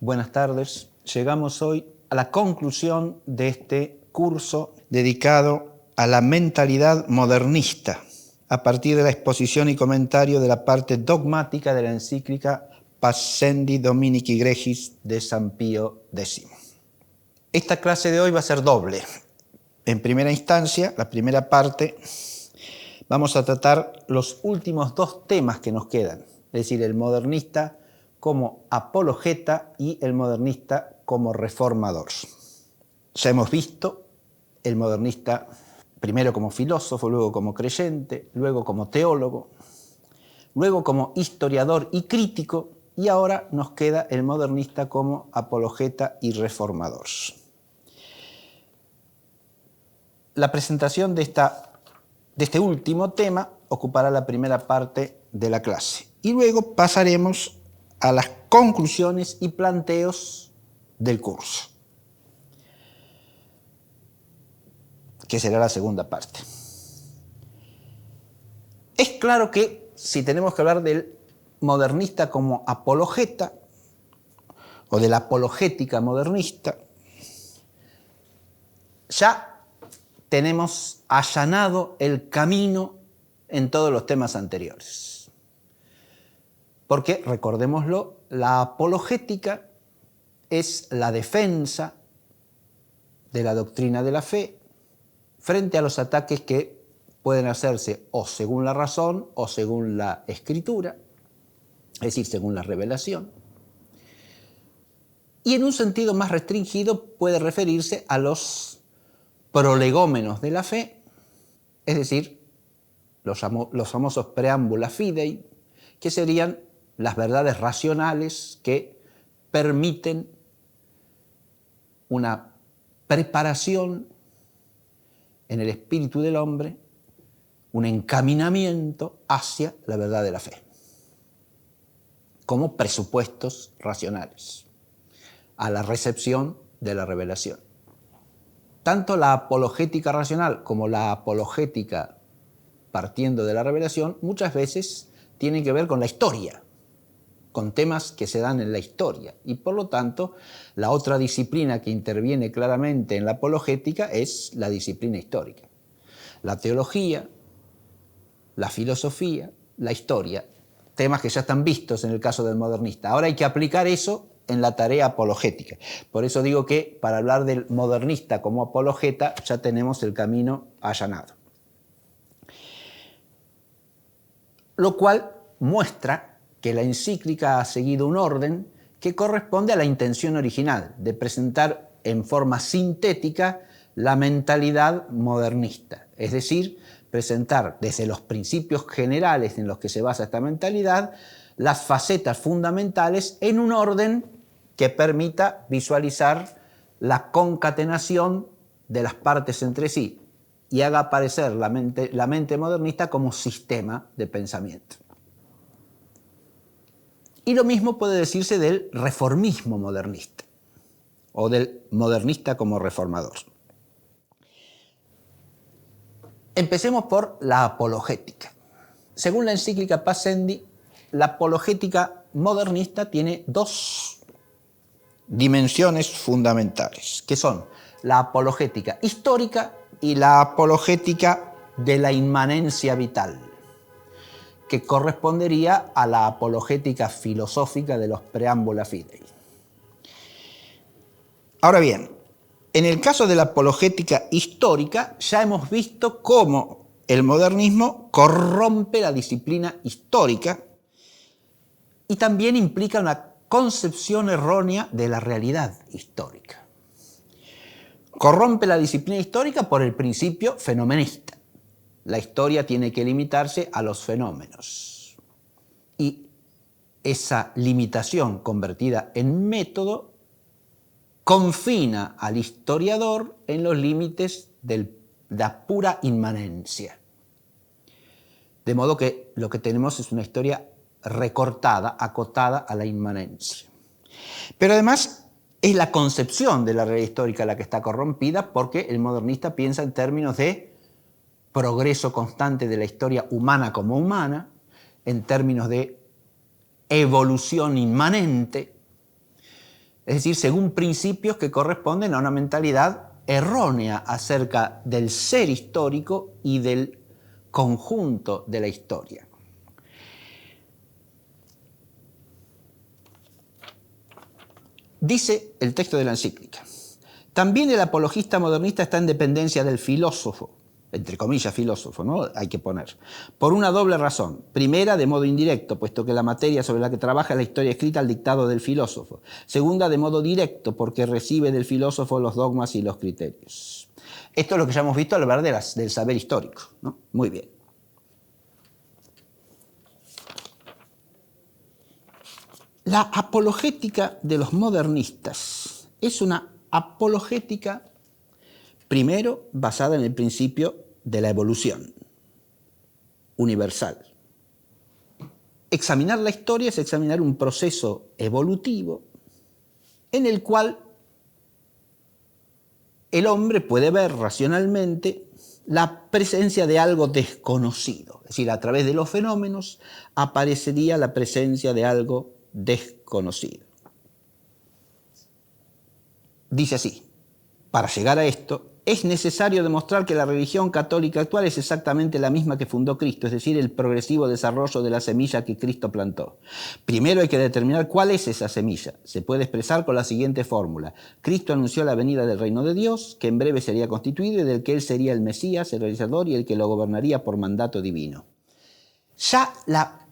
Buenas tardes. Llegamos hoy a la conclusión de este curso dedicado a la mentalidad modernista, a partir de la exposición y comentario de la parte dogmática de la encíclica Pascendi Dominici Gregis de San Pío X. Esta clase de hoy va a ser doble. En primera instancia, la primera parte, vamos a tratar los últimos dos temas que nos quedan, es decir, el modernista como apologeta y el modernista como reformador. Ya hemos visto el modernista primero como filósofo, luego como creyente, luego como teólogo, luego como historiador y crítico, y ahora nos queda el modernista como apologeta y reformador. La presentación de este último tema ocupará la primera parte de la clase, y luego pasaremos a las conclusiones y planteos del curso, que será la segunda parte. Es claro que si tenemos que hablar del modernista como apologeta o de la apologética modernista, ya tenemos allanado el camino en todos los temas anteriores. Porque, recordémoslo, la apologética es la defensa de la doctrina de la fe frente a los ataques que pueden hacerse o según la razón o según la escritura, es decir, según la revelación. Y en un sentido más restringido puede referirse a los prolegómenos de la fe, es decir, los famosos preámbula fidei, que serían las verdades racionales que permiten una preparación en el espíritu del hombre, un encaminamiento hacia la verdad de la fe, como presupuestos racionales a la recepción de la revelación. Tanto la apologética racional como la apologética partiendo de la revelación muchas veces tienen que ver con la historia, con temas que se dan en la historia, y por lo tanto la otra disciplina que interviene claramente en la apologética es la disciplina histórica. La teología, la filosofía, la historia, temas que ya están vistos en el caso del modernista. Ahora hay que aplicar eso en la tarea apologética. Por eso digo que para hablar del modernista como apologeta ya tenemos el camino allanado. Lo cual muestra que la encíclica ha seguido un orden que corresponde a la intención original de presentar en forma sintética la mentalidad modernista, es decir, presentar desde los principios generales en los que se basa esta mentalidad las facetas fundamentales en un orden que permita visualizar la concatenación de las partes entre sí y haga aparecer la mente modernista como sistema de pensamiento. Y lo mismo puede decirse del reformismo modernista o del modernista como reformador. Empecemos por la apologética. Según la encíclica Pascendi, la apologética modernista tiene dos dimensiones fundamentales, que son la apologética histórica y la apologética de la inmanencia vital, que correspondería a la apologética filosófica de los preámbula fidei. Ahora bien, en el caso de la apologética histórica ya hemos visto cómo el modernismo corrompe la disciplina histórica y también implica una concepción errónea de la realidad histórica. Corrompe la disciplina histórica por el principio fenomenista. La historia tiene que limitarse a los fenómenos. Y esa limitación convertida en método confina al historiador en los límites de la pura inmanencia. De modo que lo que tenemos es una historia recortada, acotada a la inmanencia. Pero además es la concepción de la realidad histórica la que está corrompida, porque el modernista piensa en términos de progreso constante de la historia humana como humana, en términos de evolución inmanente, Es decir, según principios que corresponden a una mentalidad errónea acerca del ser histórico y del conjunto de la historia. Dice el texto de la encíclica: también el apologista modernista está en dependencia del filósofo, entre comillas filósofo, ¿no? Hay que poner, por una doble razón. Primera, de modo indirecto, puesto que la materia sobre la que trabaja es la historia escrita al dictado del filósofo. Segunda, de modo directo, porque recibe del filósofo los dogmas y los criterios. Esto es lo que ya hemos visto al hablar del saber histórico, ¿no? Muy bien. La apologética de los modernistas es una apologética, primero, basada en el principio de la evolución universal. Examinar la historia es examinar un proceso evolutivo en el cual el hombre puede ver racionalmente la presencia de algo desconocido. Es decir, a través de los fenómenos aparecería la presencia de algo desconocido. Dice así: para llegar a esto, es necesario demostrar que la religión católica actual es exactamente la misma que fundó Cristo, es decir, el progresivo desarrollo de la semilla que Cristo plantó. Primero hay que determinar cuál es esa semilla. Se puede expresar con la siguiente fórmula: Cristo anunció la venida del reino de Dios, que en breve sería constituido y del que Él sería el Mesías, el realizador y el que lo gobernaría por mandato divino. Ya la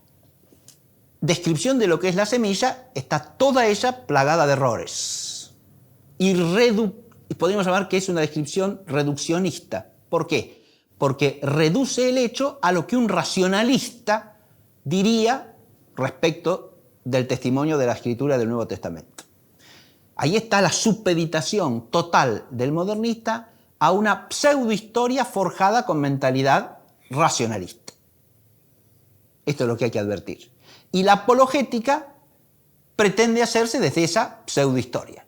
descripción de lo que es la semilla está toda ella plagada de errores y podríamos llamar que es una descripción reduccionista. ¿Por qué? Porque reduce el hecho a lo que un racionalista diría respecto del testimonio de la Escritura del Nuevo Testamento. Ahí está la supeditación total del modernista a una pseudohistoria forjada con mentalidad racionalista. Esto es lo que hay que advertir. Y la apologética pretende hacerse desde esa pseudohistoria.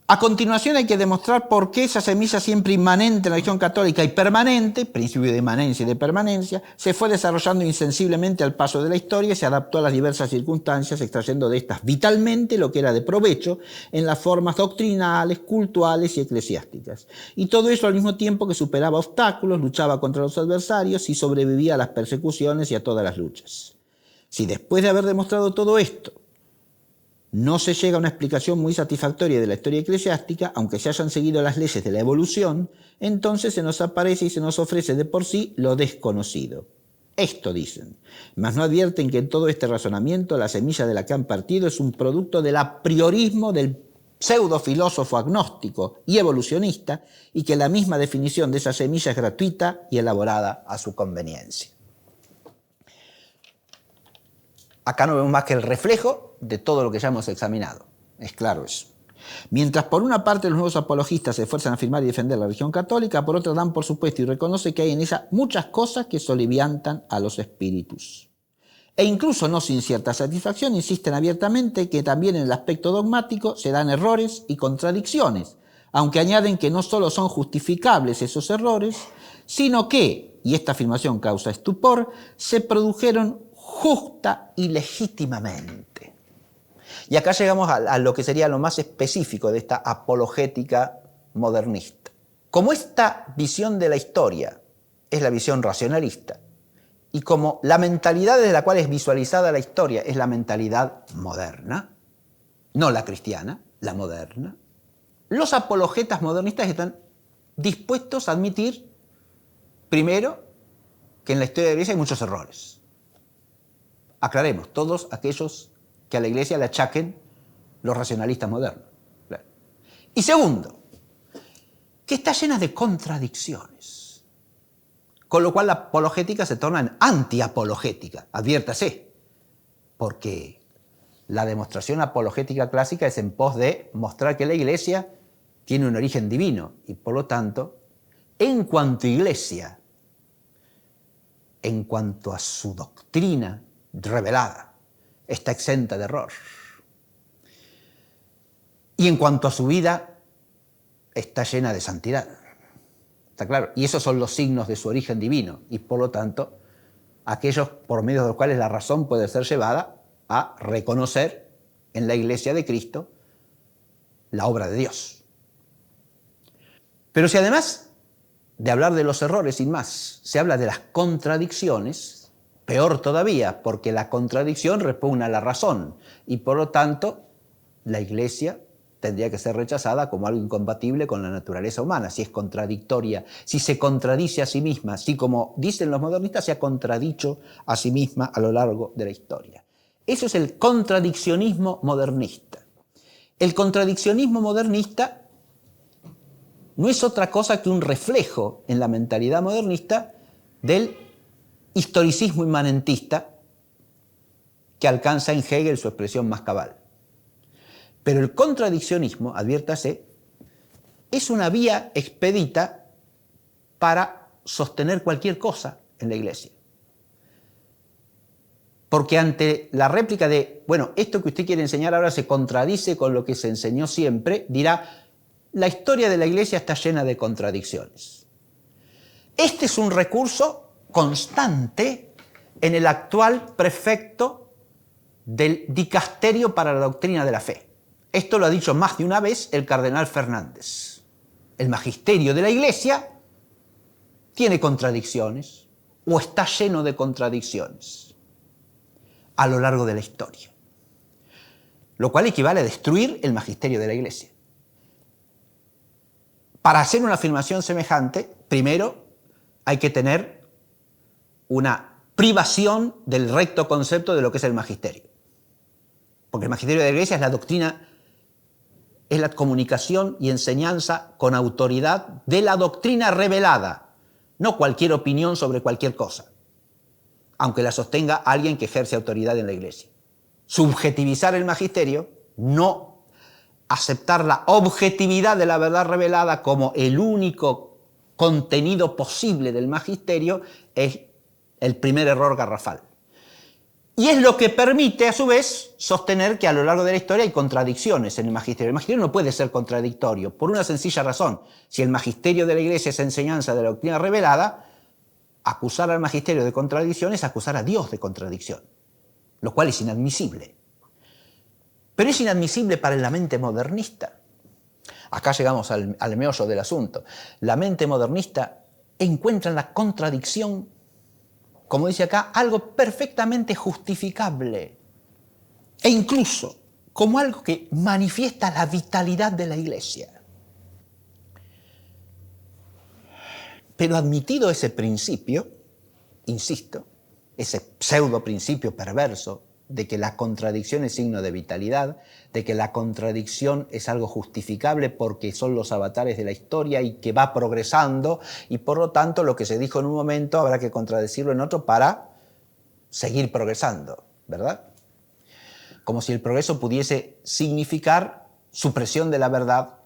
A continuación hay que demostrar por qué esa semilla siempre inmanente en la religión católica y permanente, principio de inmanencia y de permanencia, se fue desarrollando insensiblemente al paso de la historia y se adaptó a las diversas circunstancias, extrayendo de estas vitalmente lo que era de provecho en las formas doctrinales, cultuales y eclesiásticas. Y todo eso al mismo tiempo que superaba obstáculos, luchaba contra los adversarios y sobrevivía a las persecuciones y a todas las luchas. Si después de haber demostrado todo esto, no se llega a una explicación muy satisfactoria de la historia eclesiástica, aunque se hayan seguido las leyes de la evolución, entonces se nos aparece y se nos ofrece de por sí lo desconocido. Esto dicen, mas no advierten que en todo este razonamiento la semilla de la que han partido es un producto del apriorismo del pseudofilósofo agnóstico y evolucionista, y que la misma definición de esa semilla es gratuita y elaborada a su conveniencia. Acá no vemos más que el reflejo de todo lo que ya hemos examinado. Es claro eso. Mientras por una parte los nuevos apologistas se esfuerzan a afirmar y defender la religión católica, por otra dan por supuesto y reconoce que hay en ella muchas cosas que soliviantan a los espíritus. E incluso no sin cierta satisfacción insisten abiertamente que también en el aspecto dogmático se dan errores y contradicciones, aunque añaden que no solo son justificables esos errores, sino que, y esta afirmación causa estupor, se produjeron justa y legítimamente. Y acá llegamos a lo que sería lo más específico de esta apologética modernista. Como esta visión de la historia es la visión racionalista, y como la mentalidad desde la cual es visualizada la historia es la mentalidad moderna, no la cristiana, la moderna, los apologetas modernistas están dispuestos a admitir, primero, que en la historia de la Iglesia hay muchos errores. Aclaremos, todos aquellos que a la Iglesia le achaquen los racionalistas modernos. Y segundo, que está llena de contradicciones, con lo cual la apologética se torna en antiapologética, adviértase, porque la demostración apologética clásica es en pos de mostrar que la Iglesia tiene un origen divino y por lo tanto, en cuanto a Iglesia, en cuanto a su doctrina revelada, está exenta de error. Y en cuanto a su vida, está llena de santidad. ¿Está claro? Y esos son los signos de su origen divino y por lo tanto, aquellos por medio de los cuales la razón puede ser llevada a reconocer en la Iglesia de Cristo la obra de Dios. Pero si además de hablar de los errores y más, se habla de las contradicciones, peor todavía, porque la contradicción repugna a la razón y por lo tanto la Iglesia tendría que ser rechazada como algo incompatible con la naturaleza humana, si es contradictoria, si se contradice a sí misma, si como dicen los modernistas se ha contradicho a sí misma a lo largo de la historia. Eso es el contradiccionismo modernista. El contradiccionismo modernista no es otra cosa que un reflejo en la mentalidad modernista del historicismo inmanentista que alcanza en Hegel su expresión más cabal. Pero el contradiccionismo, adviértase, es una vía expedita para sostener cualquier cosa en la Iglesia. Porque ante la réplica de, bueno, esto que usted quiere enseñar ahora se contradice con lo que se enseñó siempre, dirá, la historia de la Iglesia está llena de contradicciones. Este es un recurso constante en el actual prefecto del Dicasterio para la Doctrina de la Fe. Esto lo ha dicho más de una vez el cardenal Fernández. El magisterio de la Iglesia tiene contradicciones o está lleno de contradicciones a lo largo de la historia, lo cual equivale a destruir el magisterio de la Iglesia. Para hacer una afirmación semejante, primero hay que tener una privación del recto concepto de lo que es el magisterio. Porque el magisterio de la Iglesia es la doctrina, es la comunicación y enseñanza con autoridad de la doctrina revelada, no cualquier opinión sobre cualquier cosa, aunque la sostenga alguien que ejerce autoridad en la Iglesia. Subjetivizar el magisterio, no aceptar la objetividad de la verdad revelada como el único contenido posible del magisterio, es el primer error garrafal. Y es lo que permite, a su vez, sostener que a lo largo de la historia hay contradicciones en el magisterio. El magisterio no puede ser contradictorio, por una sencilla razón. Si el magisterio de la Iglesia es enseñanza de la doctrina revelada, acusar al magisterio de contradicción es acusar a Dios de contradicción, lo cual es inadmisible. Pero es inadmisible para la mente modernista. Acá llegamos al meollo del asunto. La mente modernista encuentra en la contradicción, como dice acá, algo perfectamente justificable e incluso como algo que manifiesta la vitalidad de la Iglesia. Pero admitido ese principio, insisto, ese pseudo principio perverso de que la contradicción es signo de vitalidad, de que la contradicción es algo justificable porque son los avatares de la historia y que va progresando y por lo tanto lo que se dijo en un momento habrá que contradecirlo en otro para seguir progresando, ¿verdad? Como si el progreso pudiese significar supresión de la verdad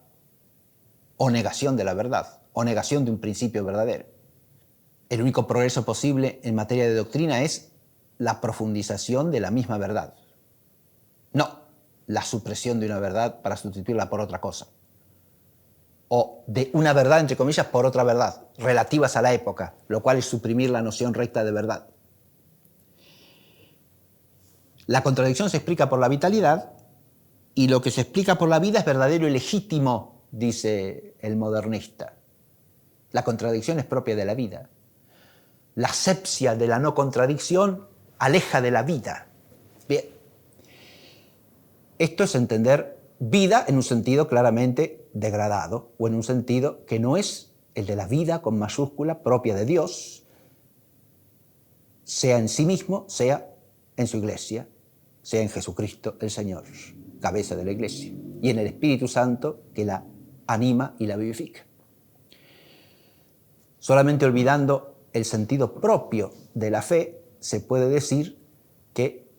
o negación de la verdad o negación de un principio verdadero. El único progreso posible en materia de doctrina es la profundización de la misma verdad. No, la supresión de una verdad para sustituirla por otra cosa. O de una verdad, entre comillas, por otra verdad, relativas a la época, lo cual es suprimir la noción recta de verdad. La contradicción se explica por la vitalidad y lo que se explica por la vida es verdadero y legítimo, dice el modernista. La contradicción es propia de la vida. La asepsia de la no contradicción aleja de la vida. Bien. Esto es entender vida en un sentido claramente degradado o en un sentido que no es el de la vida con mayúscula propia de Dios, sea en sí mismo, sea en su Iglesia, sea en Jesucristo el Señor, cabeza de la Iglesia, y en el Espíritu Santo que la anima y la vivifica. Solamente olvidando el sentido propio de la fe, se puede decir que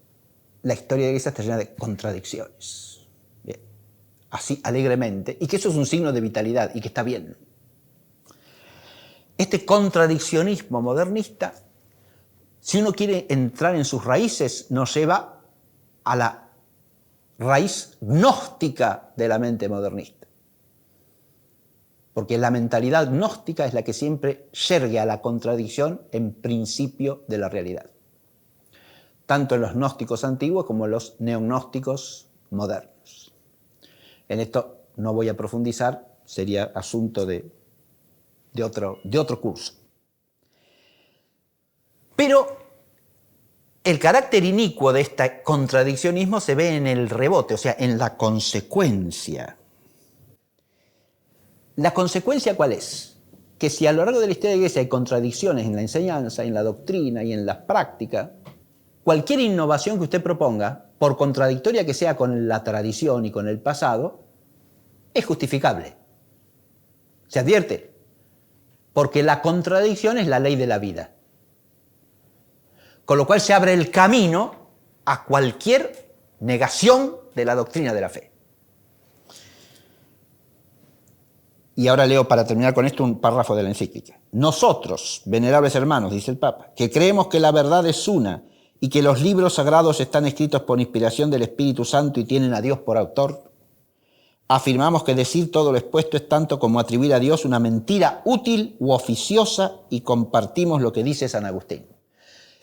la historia de la Iglesia está llena de contradicciones. Bien. Así alegremente, y que eso es un signo de vitalidad y que está bien. Este contradiccionismo modernista, si uno quiere entrar en sus raíces, nos lleva a la raíz gnóstica de la mente modernista. Porque la mentalidad gnóstica es la que siempre yergue a la contradicción en principio de la realidad. Tanto en los gnósticos antiguos como en los neognósticos modernos. En esto no voy a profundizar, sería asunto de otro curso. Pero el carácter inicuo de este contradiccionismo se ve en el rebote, o sea, en la consecuencia. ¿La consecuencia cuál es? Que si a lo largo de la historia de la Iglesia hay contradicciones en la enseñanza, en la doctrina y en la práctica, cualquier innovación que usted proponga, por contradictoria que sea con la tradición y con el pasado, es justificable. ¿Se advierte? Porque la contradicción es la ley de la vida. Con lo cual se abre el camino a cualquier negación de la doctrina de la fe. Y ahora leo para terminar con esto un párrafo de la encíclica. Nosotros, venerables hermanos, dice el Papa, que creemos que la verdad es una y que los libros sagrados están escritos por inspiración del Espíritu Santo y tienen a Dios por autor, afirmamos que decir todo lo expuesto es tanto como atribuir a Dios una mentira útil u oficiosa y compartimos lo que dice San Agustín.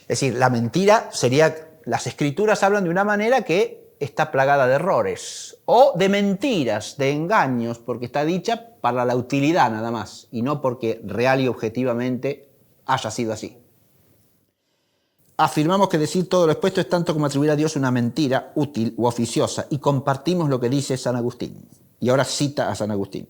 Es decir, la mentira sería, las escrituras hablan de una manera que está plagada de errores o de mentiras, de engaños, porque está dicha para la utilidad nada más y no porque real y objetivamente haya sido así. Afirmamos que decir todo lo expuesto es tanto como atribuir a Dios una mentira útil u oficiosa y compartimos lo que dice San Agustín. Y ahora cita a San Agustín.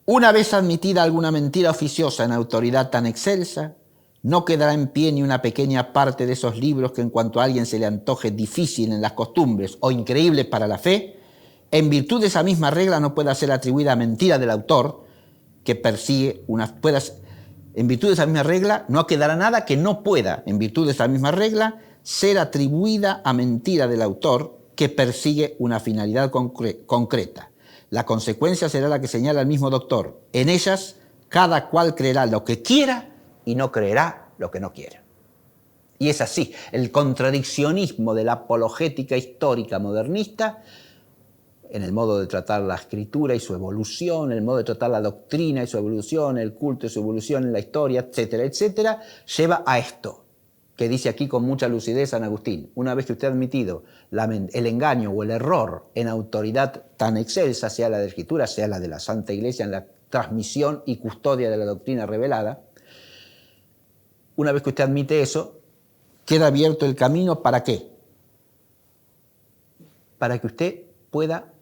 Una vez admitida alguna mentira oficiosa en autoridad tan excelsa, no quedará en pie ni una pequeña parte de esos libros que en cuanto a alguien se le antoje difícil en las costumbres o increíble para la fe, en virtud de esa misma regla no pueda ser atribuida a mentira del autor que persigue en virtud de esa misma regla no quedará nada que no pueda, en virtud de esa misma regla, ser atribuida a mentira del autor que persigue una finalidad concreta. La consecuencia será la que señala el mismo doctor. En ellas, cada cual creerá lo que quiera y no creerá lo que no quiera. Y es así, el contradiccionismo de la apologética histórica modernista, en el modo de tratar la escritura y su evolución, el modo de tratar la doctrina y su evolución, el culto y su evolución en la historia, etcétera, etcétera, lleva a esto, que dice aquí con mucha lucidez San Agustín. Una vez que usted ha admitido el engaño o el error en autoridad tan excelsa, sea la de la Escritura, sea la de la Santa Iglesia en la transmisión y custodia de la doctrina revelada, una vez que usted admite eso, queda abierto el camino ¿para qué? Para que usted pueda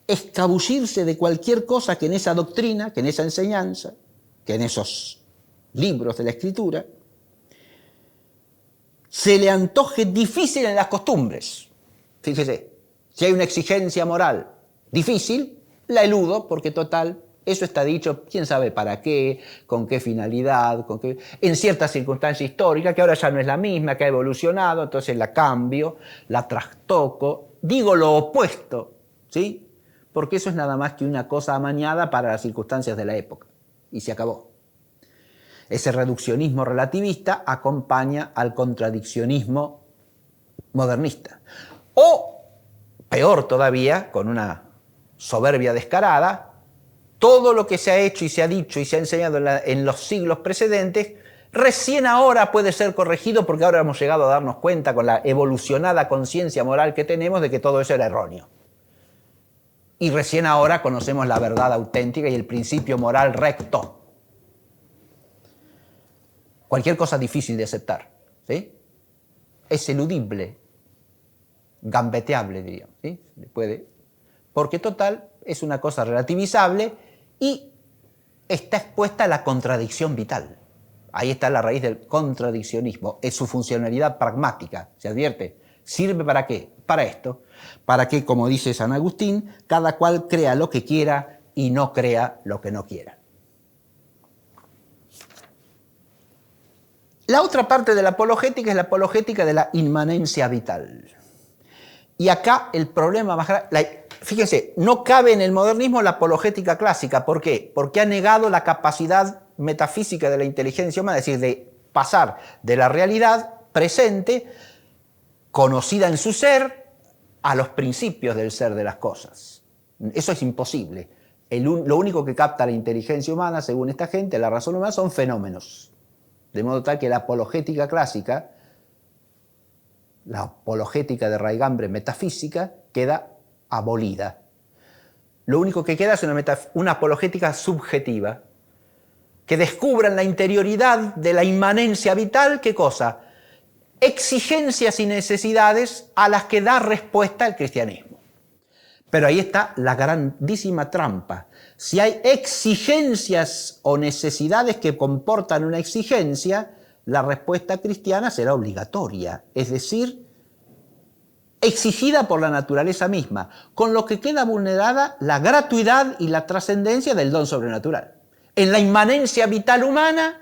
escabullirse de cualquier cosa que en esa doctrina, que en esa enseñanza, que en esos libros de la Escritura, se le antoje difícil en las costumbres. Fíjese, si hay una exigencia moral difícil, la eludo porque total, eso está dicho, quién sabe para qué, con qué finalidad, en cierta circunstancia histórica, que ahora ya no es la misma, que ha evolucionado, entonces la cambio, la trastoco, digo lo opuesto, ¿sí? Porque eso es nada más que una cosa amañada para las circunstancias de la época. Y se acabó. Ese reduccionismo relativista acompaña al contradiccionismo modernista. O, peor todavía, con una soberbia descarada, todo lo que se ha hecho y se ha dicho y se ha enseñado en los siglos precedentes, recién ahora puede ser corregido porque ahora hemos llegado a darnos cuenta con la evolucionada conciencia moral que tenemos de que todo eso era erróneo. Y recién ahora conocemos la verdad auténtica y el principio moral recto. Cualquier cosa difícil de aceptar, ¿sí? Es eludible, gambeteable, diríamos, ¿sí? Porque total es una cosa relativizable y está expuesta a la contradicción vital. Ahí está la raíz del contradiccionismo, es su funcionalidad pragmática, ¿se advierte? ¿Sirve para qué? Para esto, para que, como dice San Agustín, cada cual crea lo que quiera y no crea lo que no quiera. La otra parte de la apologética es la apologética de la inmanencia vital. Y acá el problema más grande, fíjense, no cabe en el modernismo la apologética clásica. ¿Por qué? Porque ha negado la capacidad metafísica de la inteligencia humana, es decir, de pasar de la realidad presente, conocida en su ser, a los principios del ser de las cosas. Eso es imposible. Lo único que capta la inteligencia humana, según esta gente, la razón humana, son fenómenos. De modo tal que la apologética clásica, la apologética de raigambre metafísica, queda abolida. Lo único que queda es una apologética subjetiva, que descubra en la interioridad de la inmanencia vital, ¿qué cosa? Exigencias y necesidades a las que da respuesta el cristianismo. Pero ahí está la grandísima trampa. Si hay exigencias o necesidades que comportan una exigencia, la respuesta cristiana será obligatoria, es decir, exigida por la naturaleza misma, con lo que queda vulnerada la gratuidad y la trascendencia del don sobrenatural. En la inmanencia vital humana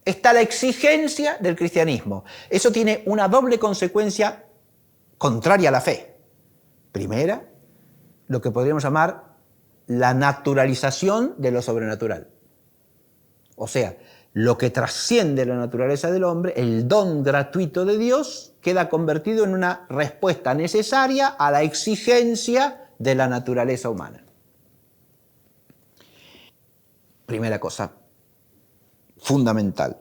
está la exigencia del cristianismo. Eso tiene una doble consecuencia contraria a la fe. Primera, lo que podríamos llamar la naturalización de lo sobrenatural. O sea, lo que trasciende la naturaleza del hombre, el don gratuito de Dios, queda convertido en una respuesta necesaria a la exigencia de la naturaleza humana. Primera cosa fundamental.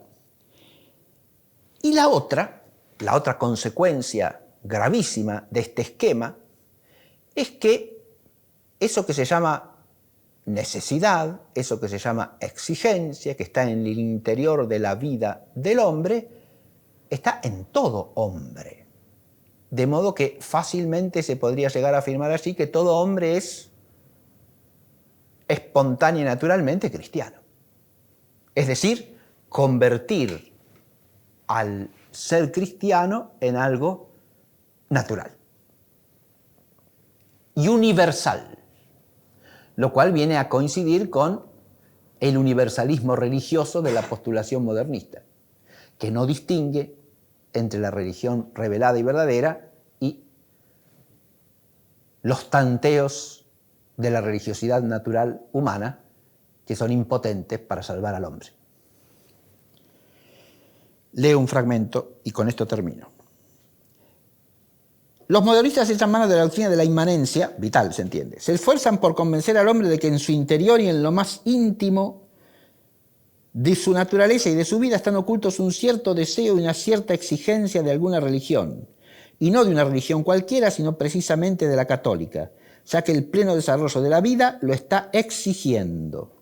Y la otra consecuencia gravísima de este esquema es que eso que se llama necesidad, eso que se llama exigencia, que está en el interior de la vida del hombre, está en todo hombre. De modo que fácilmente se podría llegar a afirmar así que todo hombre es espontáneo y naturalmente cristiano. Es decir, convertir al ser cristiano en algo natural y universal, lo cual viene a coincidir con el universalismo religioso de la postulación modernista, que no distingue entre la religión revelada y verdadera y los tanteos de la religiosidad natural humana, que son impotentes para salvar al hombre. Leo un fragmento y con esto termino. Los modernistas echan mano de la doctrina de la inmanencia, vital se entiende. Se esfuerzan por convencer al hombre de que en su interior y en lo más íntimo de su naturaleza y de su vida están ocultos un cierto deseo y una cierta exigencia de alguna religión. Y no de una religión cualquiera, sino precisamente de la católica, ya que el pleno desarrollo de la vida lo está exigiendo.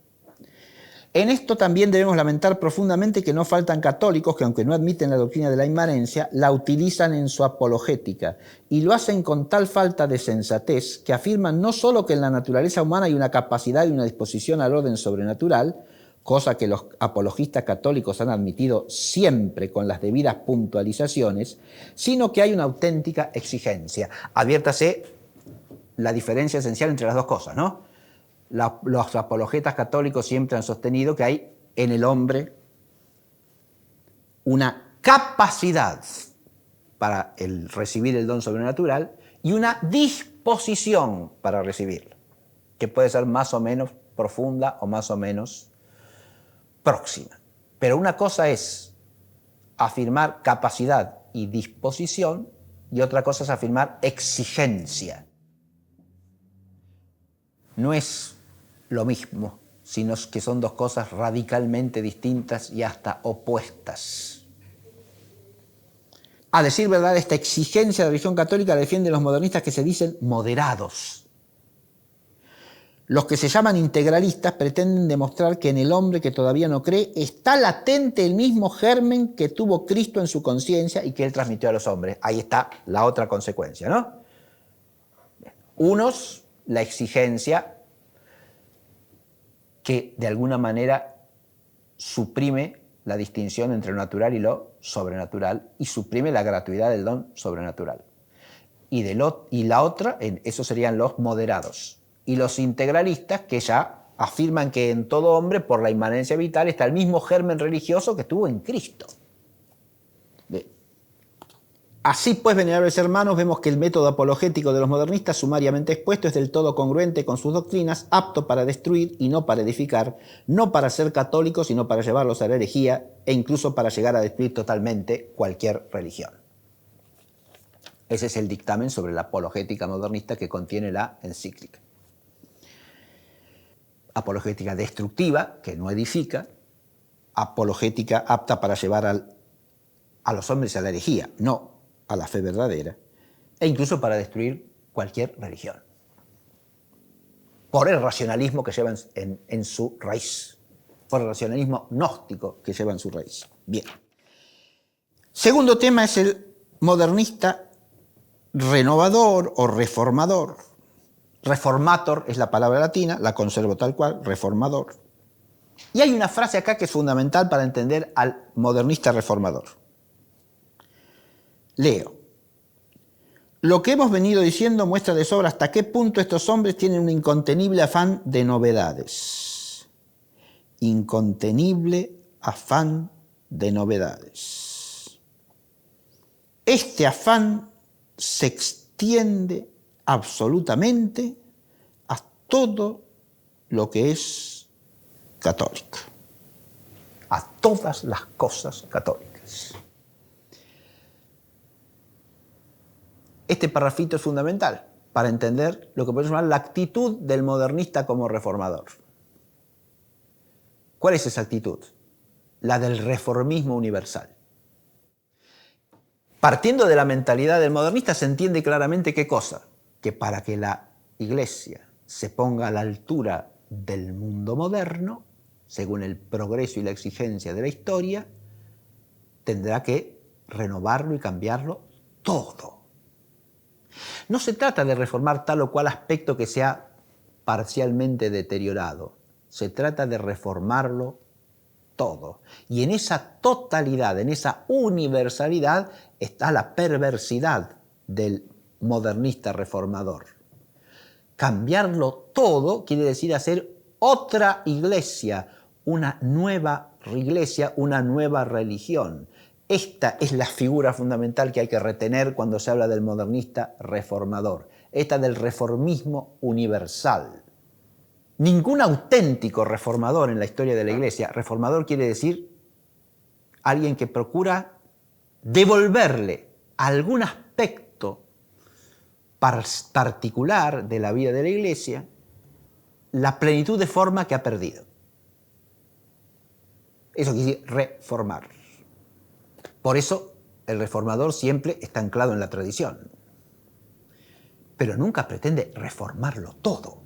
En esto también debemos lamentar profundamente que no faltan católicos que, aunque no admiten la doctrina de la inmanencia, la utilizan en su apologética y lo hacen con tal falta de sensatez que afirman no solo que en la naturaleza humana hay una capacidad y una disposición al orden sobrenatural, cosa que los apologistas católicos han admitido siempre con las debidas puntualizaciones, sino que hay una auténtica exigencia. Adviértase la diferencia esencial entre las dos cosas, ¿no? Los apologetas católicos siempre han sostenido que hay en el hombre una capacidad para recibir el don sobrenatural y una disposición para recibirlo, que puede ser más o menos profunda o más o menos próxima. Pero una cosa es afirmar capacidad y disposición y otra cosa es afirmar exigencia. No es lo mismo, sino que son dos cosas radicalmente distintas y hasta opuestas. A decir verdad, esta exigencia de la religión católica la defienden los modernistas que se dicen moderados. Los que se llaman integralistas pretenden demostrar que en el hombre que todavía no cree está latente el mismo germen que tuvo Cristo en su conciencia y que él transmitió a los hombres. Ahí está la otra consecuencia, ¿no? Unos, la exigencia que de alguna manera suprime la distinción entre lo natural y lo sobrenatural y suprime la gratuidad del don sobrenatural. Y la otra, esos serían los moderados. Y los integralistas que ya afirman que en todo hombre, por la inmanencia vital, está el mismo germen religioso que estuvo en Cristo. Así pues, venerables hermanos, vemos que el método apologético de los modernistas sumariamente expuesto es del todo congruente con sus doctrinas, apto para destruir y no para edificar, no para ser católicos, sino para llevarlos a la herejía e incluso para llegar a destruir totalmente cualquier religión. Ese es el dictamen sobre la apologética modernista que contiene la encíclica. Apologética destructiva, que no edifica, apologética apta para llevar a los hombres a la herejía, no a la fe verdadera, e incluso para destruir cualquier religión. por el racionalismo que lleva en su raíz, por el racionalismo gnóstico que lleva en su raíz. Bien. Segundo tema es el modernista renovador o reformador. Reformator es la palabra latina, la conservo tal cual, reformador. Y hay una frase acá que es fundamental para entender al modernista reformador. Leo. Lo que hemos venido diciendo muestra de sobra hasta qué punto estos hombres tienen un incontenible afán de novedades. Incontenible afán de novedades. Este afán se extiende absolutamente a todo lo que es católico, a todas las cosas católicas. Este parrafito es fundamental para entender lo que podemos llamar la actitud del modernista como reformador. ¿Cuál es esa actitud? La del reformismo universal. Partiendo de la mentalidad del modernista se entiende claramente qué cosa, que para que la Iglesia se ponga a la altura del mundo moderno, según el progreso y la exigencia de la historia, tendrá que renovarlo y cambiarlo todo. No se trata de reformar tal o cual aspecto que sea parcialmente deteriorado, se trata de reformarlo todo. Y en esa totalidad, en esa universalidad, está la perversidad del modernista reformador. Cambiarlo todo quiere decir hacer otra iglesia, una nueva iglesia, una nueva religión. Esta es la figura fundamental que hay que retener cuando se habla del modernista reformador. Esta del reformismo universal. Ningún auténtico reformador en la historia de la Iglesia, reformador quiere decir alguien que procura devolverle algún aspecto particular de la vida de la Iglesia la plenitud de forma que ha perdido. Eso quiere decir reformar. Por eso el reformador siempre está anclado en la tradición, pero nunca pretende reformarlo todo,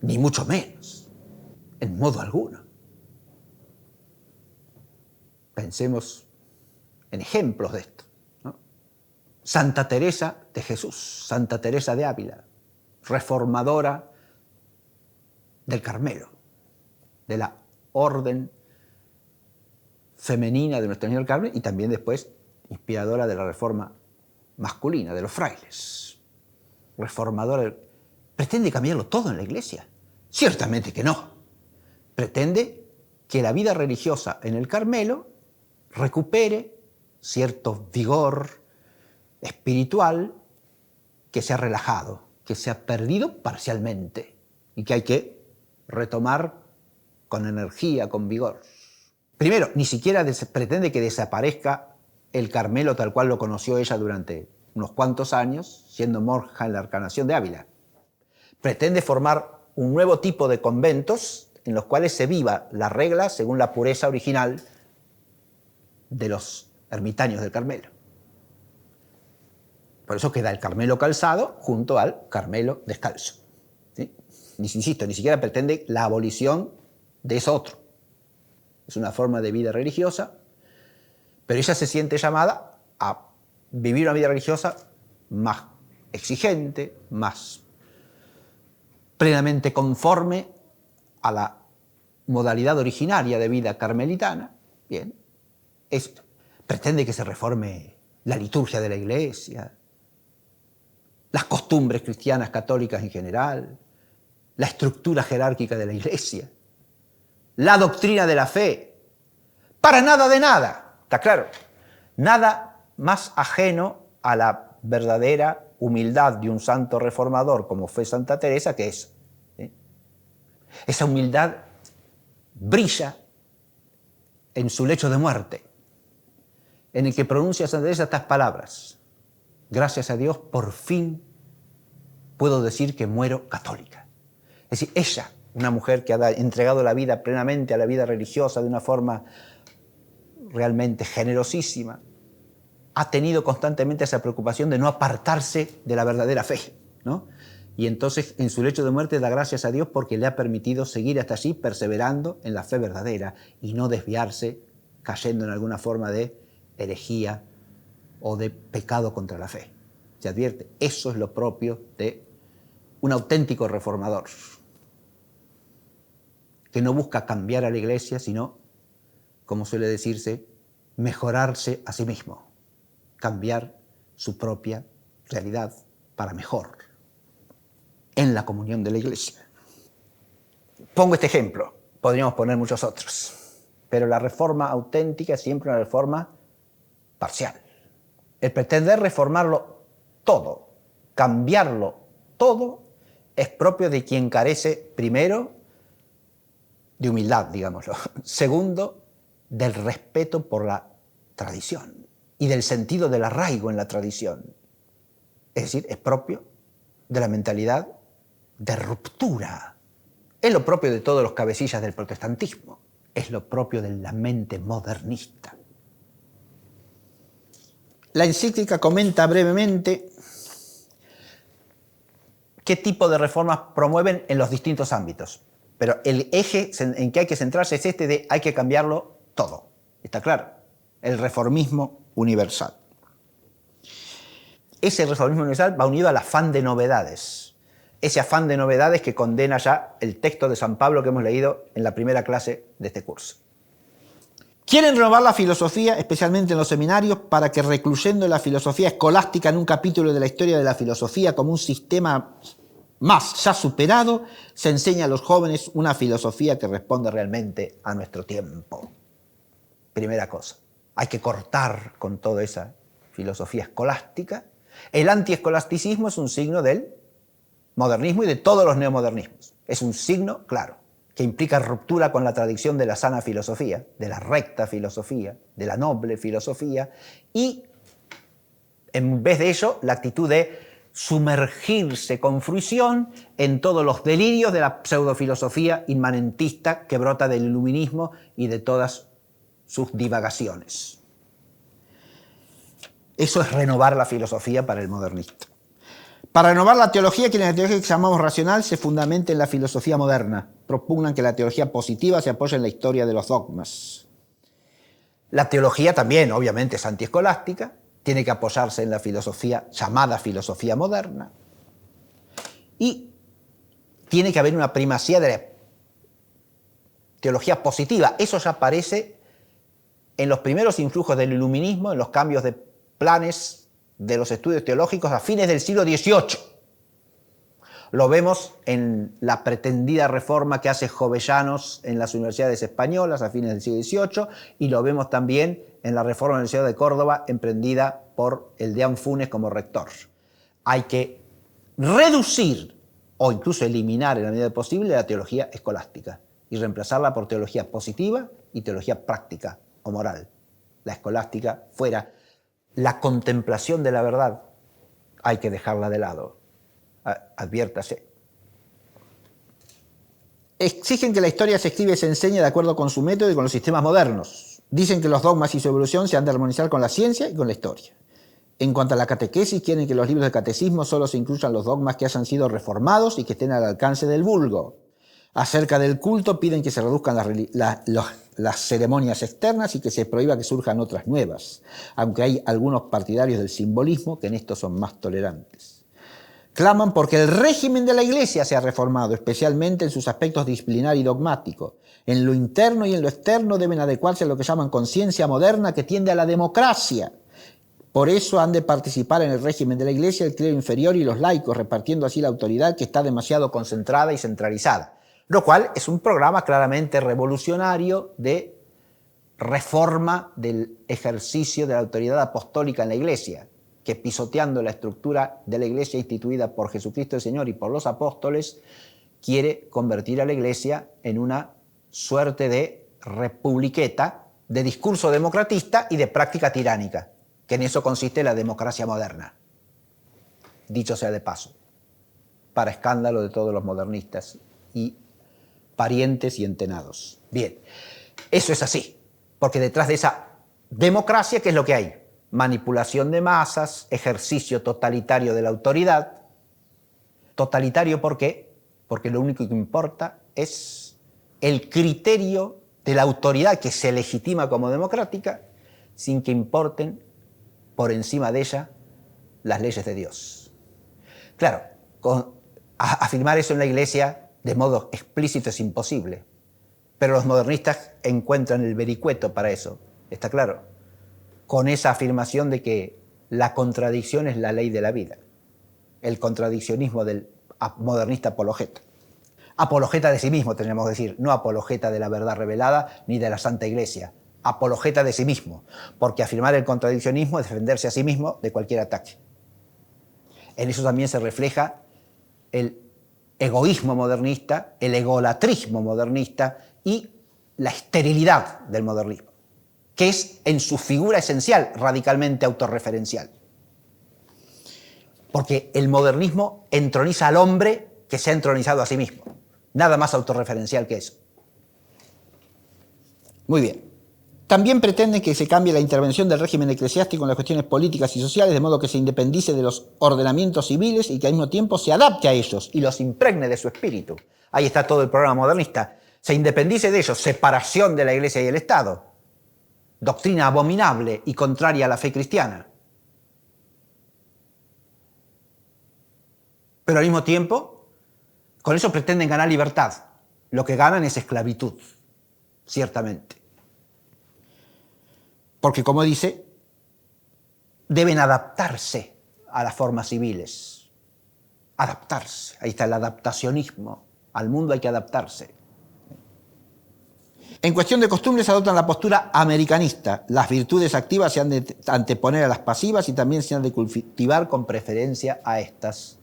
ni mucho menos, en modo alguno. Pensemos en ejemplos de esto, ¿no? Santa Teresa de Jesús, Santa Teresa de Ávila, reformadora del Carmelo, de la orden femenina de Nuestra Señora del Carmen y también después inspiradora de la reforma masculina, de los frailes. Reformadora. ¿Pretende cambiarlo todo en la Iglesia? Ciertamente que no. Pretende que la vida religiosa en el Carmelo recupere cierto vigor espiritual que se ha relajado, que se ha perdido parcialmente y que hay que retomar con energía, con vigor. Primero, ni siquiera pretende que desaparezca el Carmelo tal cual lo conoció ella durante unos cuantos años, siendo monja en la Encarnación de Ávila. Pretende formar un nuevo tipo de conventos en los cuales se viva la regla según la pureza original de los ermitaños del Carmelo. Por eso queda el Carmelo calzado junto al Carmelo descalzo. ¿Sí? Insisto, ni siquiera pretende la abolición de eso otro. Es una forma de vida religiosa, pero ella se siente llamada a vivir una vida religiosa más exigente, más plenamente conforme a la modalidad originaria de vida carmelitana. Bien, esto pretende que se reforme la liturgia de la Iglesia, las costumbres cristianas católicas en general, la estructura jerárquica de la Iglesia, la doctrina de la fe. Para nada de nada, está claro. Nada más ajeno a la verdadera humildad de un santo reformador como fue Santa Teresa que eso. ¿Sí? Esa humildad brilla en su lecho de muerte, en el que pronuncia Santa Teresa estas palabras: gracias a Dios, por fin puedo decir que muero católica. Es decir, ella, una mujer que ha entregado la vida plenamente a la vida religiosa de una forma realmente generosísima, ha tenido constantemente esa preocupación de no apartarse de la verdadera fe, ¿no? Y entonces en su lecho de muerte da gracias a Dios porque le ha permitido seguir hasta allí perseverando en la fe verdadera y no desviarse cayendo en alguna forma de herejía o de pecado contra la fe. Se advierte, eso es lo propio de un auténtico reformador, que no busca cambiar a la Iglesia, sino, como suele decirse, mejorarse a sí mismo, cambiar su propia realidad para mejor en la comunión de la Iglesia. Pongo este ejemplo, podríamos poner muchos otros, pero la reforma auténtica es siempre una reforma parcial. El pretender reformarlo todo, cambiarlo todo, es propio de quien carece, primero, de humildad, digámoslo. Segundo, del respeto por la tradición y del sentido del arraigo en la tradición. Es decir, es propio de la mentalidad de ruptura. Es lo propio de todos los cabecillas del protestantismo. Es lo propio de la mente modernista. La encíclica comenta brevemente qué tipo de reformas promueven en los distintos ámbitos. Pero el eje en que hay que centrarse es este de hay que cambiarlo todo. ¿Está claro? El reformismo universal. Ese reformismo universal va unido al afán de novedades. Ese afán de novedades que condena ya el texto de San Pablo que hemos leído en la primera clase de este curso. Quieren renovar la filosofía, especialmente en los seminarios, para que recluyendo la filosofía escolástica en un capítulo de la historia de la filosofía como un sistema más ya superado, se enseña a los jóvenes una filosofía que responde realmente a nuestro tiempo. Primera cosa, hay que cortar con toda esa filosofía escolástica. El antiescolasticismo es un signo del modernismo y de todos los neomodernismos. Es un signo, claro, que implica ruptura con la tradición de la sana filosofía, de la recta filosofía, de la noble filosofía, y en vez de ello, la actitud de sumergirse con fruición en todos los delirios de la pseudofilosofía inmanentista que brota del iluminismo y de todas sus divagaciones. Eso es renovar la filosofía para el modernista. Para renovar la teología, que en la teología que llamamos racional se fundamenta en la filosofía moderna. Propugnan que la teología positiva se apoya en la historia de los dogmas. La teología también, obviamente, es antiescolástica, tiene que apoyarse en la filosofía llamada filosofía moderna y tiene que haber una primacía de la teología positiva. Eso ya aparece en los primeros influjos del iluminismo, en los cambios de planes de los estudios teológicos a fines del siglo XVIII. Lo vemos en la pretendida reforma que hace Jovellanos en las universidades españolas a fines del siglo XVIII y lo vemos también en la reforma de la Universidad de Córdoba emprendida por el deán Funes como rector. Hay que reducir o incluso eliminar en la medida posible la teología escolástica y reemplazarla por teología positiva y teología práctica o moral. La escolástica fuera. La contemplación de la verdad hay que dejarla de lado. Adviértase. Exigen que la historia se escribe y se enseñe de acuerdo con su método y con los sistemas modernos. Dicen que los dogmas y su evolución se han de armonizar con la ciencia y con la historia. En cuanto a la catequesis, quieren que los libros de catecismo solo se incluyan los dogmas que hayan sido reformados y que estén al alcance del vulgo. Acerca del culto, piden que se reduzcan las ceremonias externas y que se prohíba que surjan otras nuevas, aunque hay algunos partidarios del simbolismo que en esto son más tolerantes. Claman porque el régimen de la Iglesia se ha reformado, especialmente en sus aspectos disciplinar y dogmático. En lo interno y en lo externo deben adecuarse a lo que llaman conciencia moderna que tiende a la democracia. Por eso han de participar en el régimen de la Iglesia el clero inferior y los laicos, repartiendo así la autoridad que está demasiado concentrada y centralizada. Lo cual es un programa claramente revolucionario de reforma del ejercicio de la autoridad apostólica en la Iglesia, que pisoteando la estructura de la Iglesia instituida por Jesucristo el Señor y por los apóstoles, quiere convertir a la Iglesia en una suerte de republiqueta, de discurso democratista y de práctica tiránica, que en eso consiste la democracia moderna. Dicho sea de paso, para escándalo de todos los modernistas y parientes y entenados. Bien, eso es así, porque detrás de esa democracia, ¿qué es lo que hay? Manipulación de masas, ejercicio totalitario de la autoridad, Totalitario, ¿por qué? Porque lo único que importa es el criterio de la autoridad que se legitima como democrática sin que importen por encima de ella las leyes de Dios. Claro, afirmar eso en la Iglesia de modo explícito es imposible, pero los modernistas encuentran el vericueto para eso, ¿está claro? Con esa afirmación de que la contradicción es la ley de la vida, el contradiccionismo del modernista apologeta. Apologeta de sí mismo, tendríamos que decir, no apologeta de la verdad revelada ni de la Santa Iglesia, apologeta de sí mismo, porque afirmar el contradiccionismo es defenderse a sí mismo de cualquier ataque. En eso también se refleja el egoísmo modernista, el egolatrismo modernista y la esterilidad del modernismo, que es en su figura esencial radicalmente autorreferencial. Porque el modernismo entroniza al hombre que se ha entronizado a sí mismo. Nada más autorreferencial que eso. Muy bien. También pretende que se cambie la intervención del régimen eclesiástico en las cuestiones políticas y sociales, de modo que se independice de los ordenamientos civiles y que al mismo tiempo se adapte a ellos y los impregne de su espíritu. Ahí está todo el programa modernista. Se independice de ellos, separación de la Iglesia y el Estado. Doctrina abominable y contraria a la fe cristiana. Pero al mismo tiempo, con eso pretenden ganar libertad. Lo que ganan es esclavitud, ciertamente. Porque, como dice, deben adaptarse a las formas civiles. Adaptarse. Ahí está el adaptacionismo. Al mundo hay que adaptarse. En cuestión de costumbres adoptan la postura americanista. Las virtudes activas se han de anteponer a las pasivas y también se han de cultivar con preferencia a estas.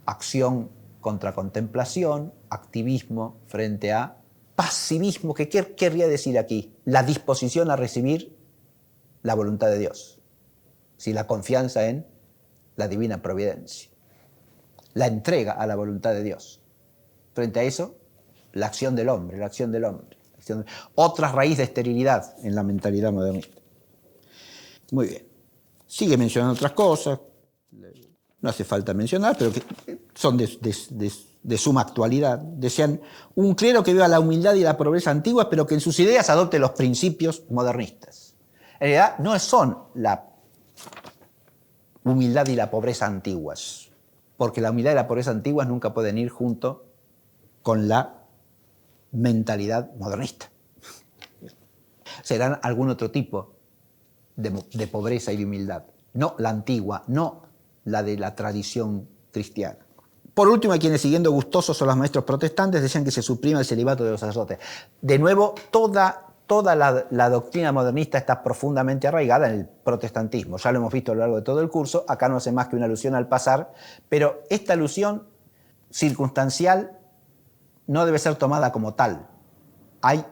Acción contra contemplación, activismo frente a pasivismo, que ¿qué querría decir aquí? La disposición a recibir la voluntad de Dios. Si la confianza en la divina providencia. La entrega a la voluntad de Dios. Frente a eso, la acción del hombre, la acción del hombre. Otra raíz de esterilidad en la mentalidad modernista. Muy bien. Sigue mencionando otras cosas. No hace falta mencionar, pero que son de suma actualidad. Desean un clero que viva la humildad y la pobreza antiguas, pero que en sus ideas adopte los principios modernistas. En realidad no son la humildad y la pobreza antiguas, porque la humildad y la pobreza antiguas nunca pueden ir junto con la mentalidad modernista. Serán algún otro tipo de pobreza y de humildad, no la antigua, no la de la tradición cristiana. Por último, hay quienes, siguiendo gustosos a los maestros protestantes, desean que se suprima el celibato de los sacerdotes. De nuevo, toda la doctrina modernista está profundamente arraigada en el protestantismo. Ya lo hemos visto a lo largo de todo el curso. Acá no hace más que una alusión al pasar, pero esta alusión circunstancial no debe ser tomada como tal. Hay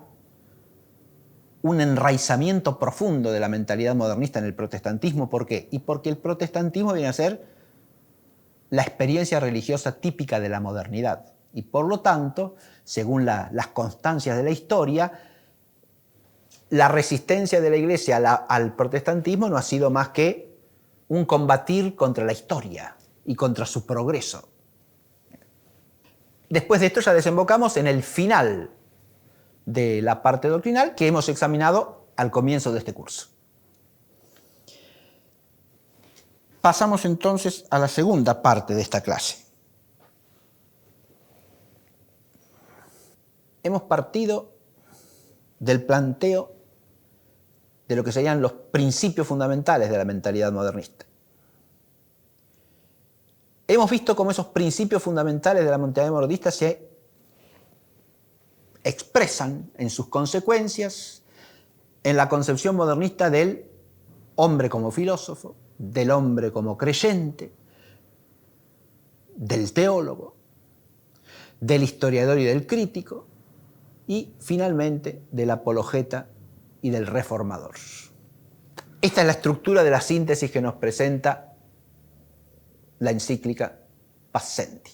un enraizamiento profundo de la mentalidad modernista en el protestantismo. ¿Por qué? Y porque el protestantismo viene a ser la experiencia religiosa típica de la modernidad. Y por lo tanto, según las constancias de la historia, la resistencia de la Iglesia al protestantismo no ha sido más que un combatir contra la historia y contra su progreso. Después de esto ya desembocamos en el final de la parte doctrinal que hemos examinado al comienzo de este curso. Pasamos entonces a la segunda parte de esta clase. Hemos partido del planteo de lo que serían los principios fundamentales de la mentalidad modernista. Hemos visto cómo esos principios fundamentales de la mentalidad modernista se expresan en sus consecuencias en la concepción modernista del hombre como filósofo, del hombre como creyente, del teólogo, del historiador y del crítico, y finalmente del apologeta y del reformador. Esta es la estructura de la síntesis que nos presenta la encíclica Pascendi.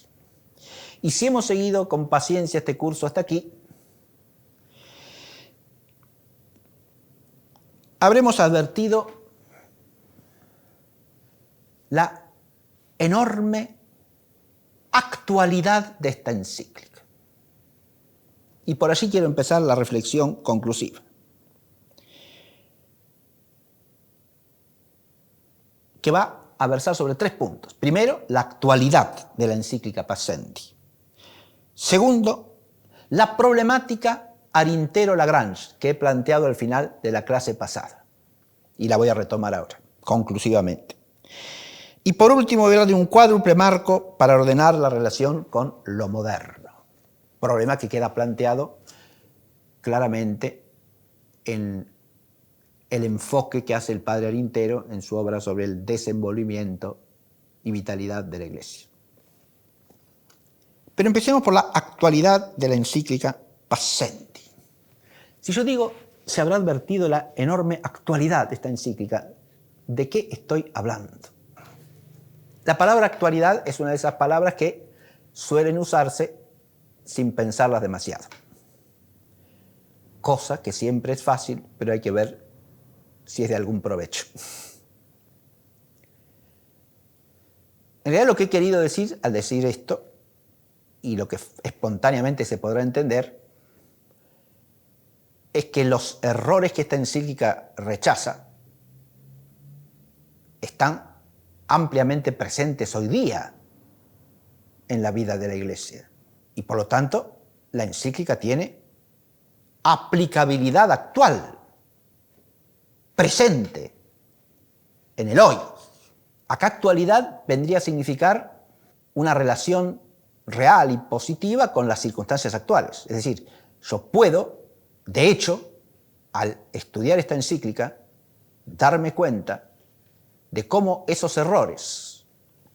Y si hemos seguido con paciencia este curso hasta aquí, habremos advertido la enorme actualidad de esta encíclica. Y por allí quiero empezar la reflexión conclusiva. Que va a versar sobre 3 puntos. Primero, la actualidad de la encíclica Pascendi. Segundo, la problemática Arintero-Lagrange que he planteado al final de la clase pasada. Y la voy a retomar ahora, conclusivamente. Y por último, voy a hablar de un cuádruple marco para ordenar la relación con lo moderno. Problema que queda planteado claramente en el enfoque que hace el padre Arintero en su obra sobre el desenvolvimiento y vitalidad de la Iglesia. Pero empecemos por la actualidad de la encíclica Pascendi. Si yo digo, se habrá advertido la enorme actualidad de esta encíclica, ¿de qué estoy hablando? La palabra actualidad es una de esas palabras que suelen usarse sin pensarlas demasiado. Cosa que siempre es fácil, pero hay que ver si es de algún provecho. En realidad lo que he querido decir al decir esto, y lo que espontáneamente se podrá entender, es que los errores que esta encíclica rechaza están ampliamente presentes hoy día en la vida de la Iglesia. Y por lo tanto, la encíclica tiene aplicabilidad actual, presente, en el hoy. Acá actualidad vendría a significar una relación real y positiva con las circunstancias actuales. Es decir, yo puedo, de hecho, al estudiar esta encíclica, darme cuenta de cómo esos errores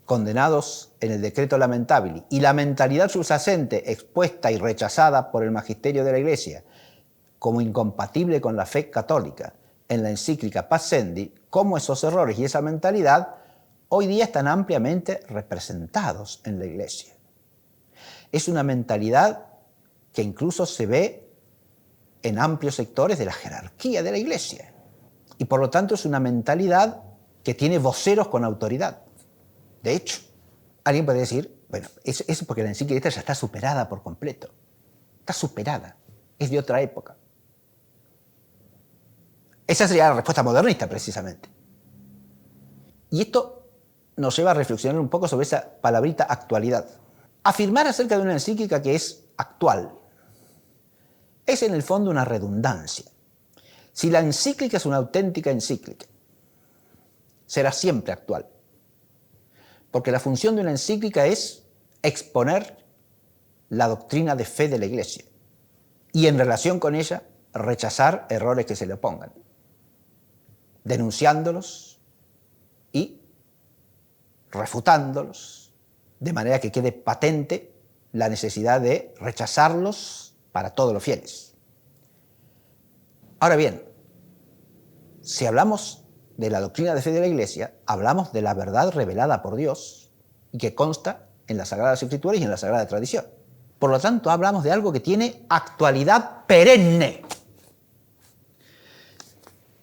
condenados en el Decreto Lamentabili y la mentalidad subyacente expuesta y rechazada por el magisterio de la Iglesia como incompatible con la fe católica en la encíclica Pascendi, cómo esos errores y esa mentalidad hoy día están ampliamente representados en la Iglesia. Es una mentalidad que incluso se ve en amplios sectores de la jerarquía de la Iglesia. Y por lo tanto es una mentalidad que tiene voceros con autoridad. De hecho, alguien puede decir, bueno, eso es porque la encíclica ya está superada por completo. Está superada. Es de otra época. Esa sería la respuesta modernista, precisamente. Y esto nos lleva a reflexionar un poco sobre esa palabrita actualidad. Afirmar acerca de una encíclica que es actual es en el fondo una redundancia. Si la encíclica es una auténtica encíclica, será siempre actual. Porque la función de una encíclica es exponer la doctrina de fe de la Iglesia y en relación con ella rechazar errores que se le opongan, denunciándolos y refutándolos, de manera que quede patente la necesidad de rechazarlos para todos los fieles. Ahora bien, si hablamos de la doctrina de fe de la Iglesia, hablamos de la verdad revelada por Dios y que consta en las Sagradas Escrituras y en la Sagrada Tradición. Por lo tanto, hablamos de algo que tiene actualidad perenne.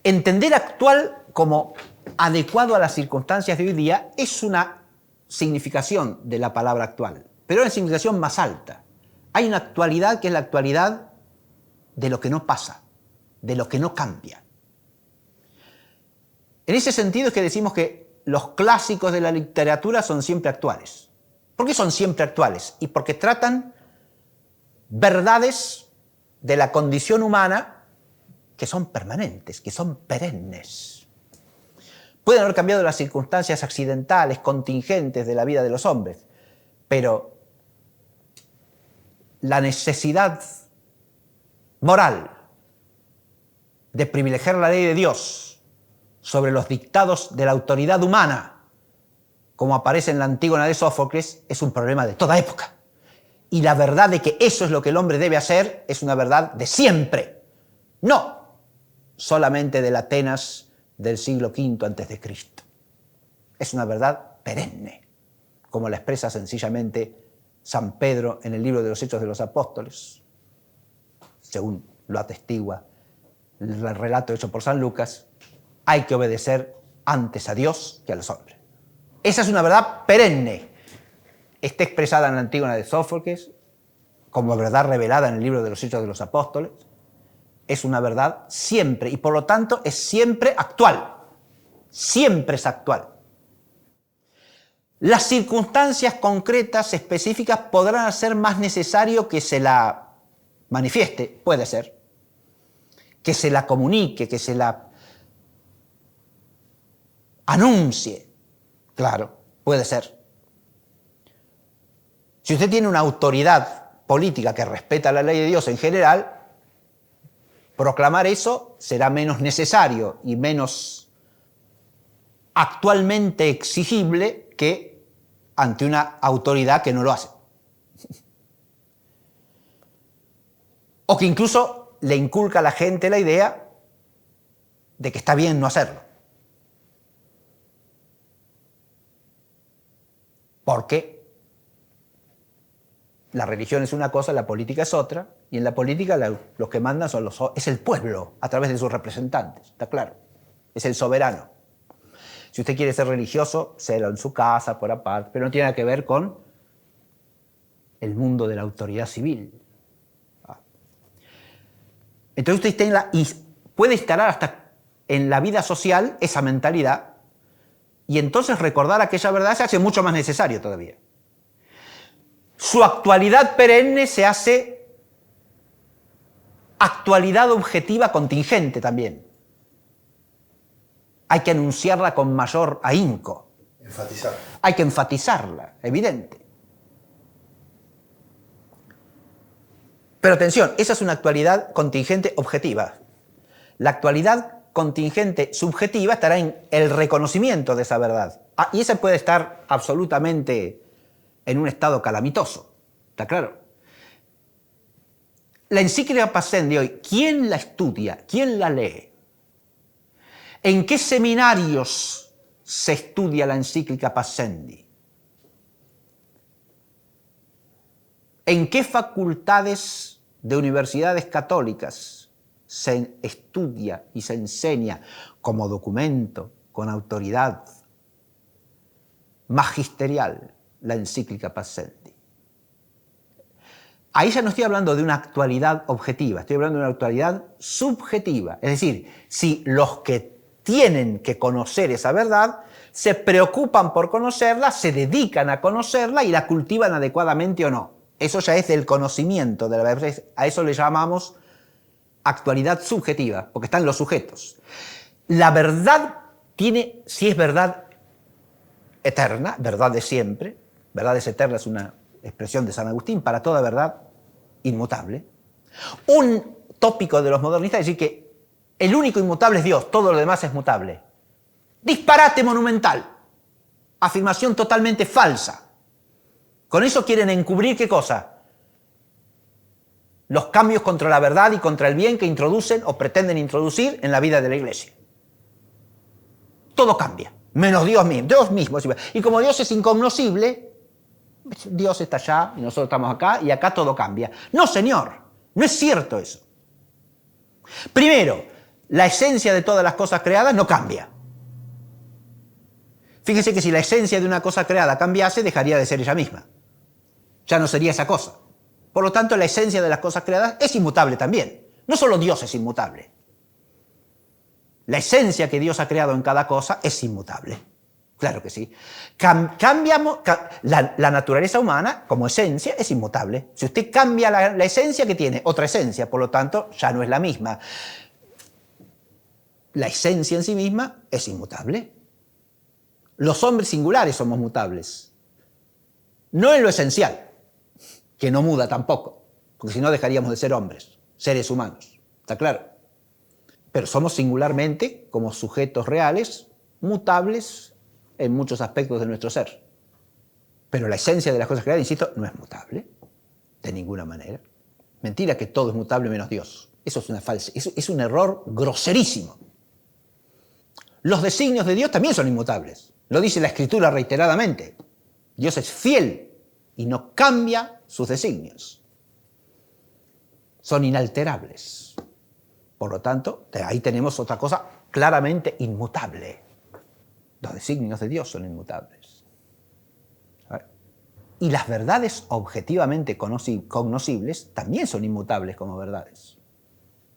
Entender actual como adecuado a las circunstancias de hoy día es una significación de la palabra actual, pero una significación más alta. Hay una actualidad que es la actualidad de lo que no pasa, de lo que no cambia. En ese sentido es que decimos que los clásicos de la literatura son siempre actuales. ¿Por qué son siempre actuales? Y porque tratan verdades de la condición humana que son permanentes, que son perennes. Pueden haber cambiado las circunstancias accidentales, contingentes de la vida de los hombres, pero la necesidad moral de privilegiar la ley de Dios sobre los dictados de la autoridad humana, como aparece en la Antígona de Sófocles, es un problema de toda época. Y la verdad de que eso es lo que el hombre debe hacer es una verdad de siempre, no solamente del Atenas del siglo V a.C. Es una verdad perenne, como la expresa sencillamente San Pedro en el libro de los Hechos de los Apóstoles, según lo atestigua el relato hecho por San Lucas. Hay que obedecer antes a Dios que a los hombres. Esa es una verdad perenne. esté expresada en la Antígona de Sófocles, como verdad revelada en el libro de los Hechos de los Apóstoles, es una verdad siempre, y por lo tanto es siempre actual. Siempre es actual. Las circunstancias concretas, específicas, podrán hacer más necesario que se la manifieste, puede ser, que se la comunique, que se la anuncie, claro, puede ser. Si usted tiene una autoridad política que respeta la ley de Dios en general, proclamar eso será menos necesario y menos actualmente exigible que ante una autoridad que no lo hace. O que incluso le inculca a la gente la idea de que está bien no hacerlo. Porque la religión es una cosa, la política es otra, y en la política los que mandan es el pueblo a través de sus representantes, está claro, es el soberano. Si usted quiere ser religioso, sélo en su casa, por aparte, pero no tiene nada que ver con el mundo de la autoridad civil. Entonces usted puede instalar hasta en la vida social esa mentalidad, y entonces recordar aquella verdad se hace mucho más necesario todavía. Su actualidad perenne se hace actualidad objetiva contingente también. Hay que anunciarla con mayor ahínco. Enfatizar. Hay que enfatizarla, evidente. Pero atención, esa es una actualidad contingente objetiva. La actualidad contingente subjetiva estará en el reconocimiento de esa verdad. Y esa puede estar absolutamente en un estado calamitoso, ¿está claro? La encíclica Pascendi hoy, ¿quién la estudia? ¿Quién la lee? ¿En qué seminarios se estudia la encíclica Pascendi? ¿En qué facultades de universidades católicas se estudia y se enseña como documento, con autoridad magisterial, la encíclica Pascendi? Ahí ya no estoy hablando de una actualidad objetiva, estoy hablando de una actualidad subjetiva. Es decir, si los que tienen que conocer esa verdad se preocupan por conocerla, se dedican a conocerla y la cultivan adecuadamente o no. Eso ya es del conocimiento de la verdad. A eso le llamamos actualidad subjetiva, porque están los sujetos. La verdad tiene, si es verdad eterna, verdad de siempre, verdad es eterna es una expresión de San Agustín, para toda verdad inmutable. Un tópico de los modernistas es decir que el único inmutable es Dios, todo lo demás es mutable. Disparate monumental, afirmación totalmente falsa. Con eso quieren encubrir ¿qué cosa? Los cambios contra la verdad y contra el bien que introducen o pretenden introducir en la vida de la Iglesia. Todo cambia, menos Dios mismo. Dios mismo. Y como Dios es incognoscible, Dios está allá y nosotros estamos acá y acá todo cambia. No, señor, no es cierto eso. Primero, la esencia de todas las cosas creadas no cambia. Fíjese que si la esencia de una cosa creada cambiase, dejaría de ser ella misma. Ya no sería esa cosa. Por lo tanto, la esencia de las cosas creadas es inmutable también. No solo Dios es inmutable. La esencia que Dios ha creado en cada cosa es inmutable. Claro que sí. La naturaleza humana, como esencia, es inmutable. Si usted cambia la esencia, que tiene otra esencia, por lo tanto, ya no es la misma. La esencia en sí misma es inmutable. Los hombres singulares somos mutables. No en lo esencial, que no muda tampoco, porque si no dejaríamos de ser hombres, seres humanos. ¿Está claro? Pero somos singularmente, como sujetos reales, mutables en muchos aspectos de nuestro ser. Pero la esencia de las cosas creadas, insisto, no es mutable, de ninguna manera. Mentira que todo es mutable menos Dios. Eso es una falsa, es un error groserísimo. Los designios de Dios también son inmutables. Lo dice la Escritura reiteradamente. Dios es fiel y no cambia sus designios. Son inalterables. Por lo tanto, ahí tenemos otra cosa claramente inmutable. Los designios de Dios son inmutables. Y las verdades objetivamente cognoscibles también son inmutables como verdades.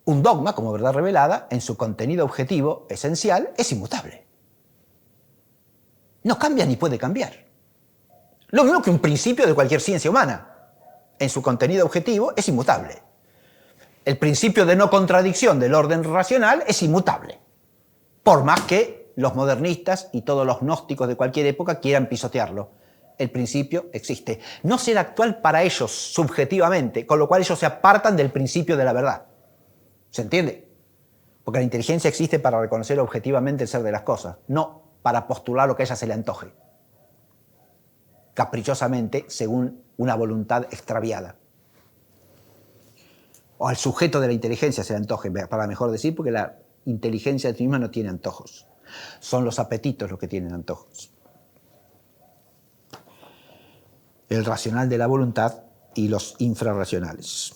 Un dogma, como verdad revelada, en su contenido objetivo esencial, es inmutable. No cambia ni puede cambiar. Lo mismo que un principio de cualquier ciencia humana. En su contenido objetivo es inmutable. El principio de no contradicción del orden racional es inmutable. Por más que los modernistas y todos los gnósticos de cualquier época quieran pisotearlo. El principio existe. No será actual para ellos subjetivamente, con lo cual ellos se apartan del principio de la verdad. ¿Se entiende? Porque la inteligencia existe para reconocer objetivamente el ser de las cosas, no para postular lo que a ella se le antoje, caprichosamente según una voluntad extraviada. O al sujeto de la inteligencia se le antoje, para mejor decir, porque la inteligencia en sí misma no tiene antojos. Son los apetitos los que tienen antojos. El racional de la voluntad y los infrarracionales.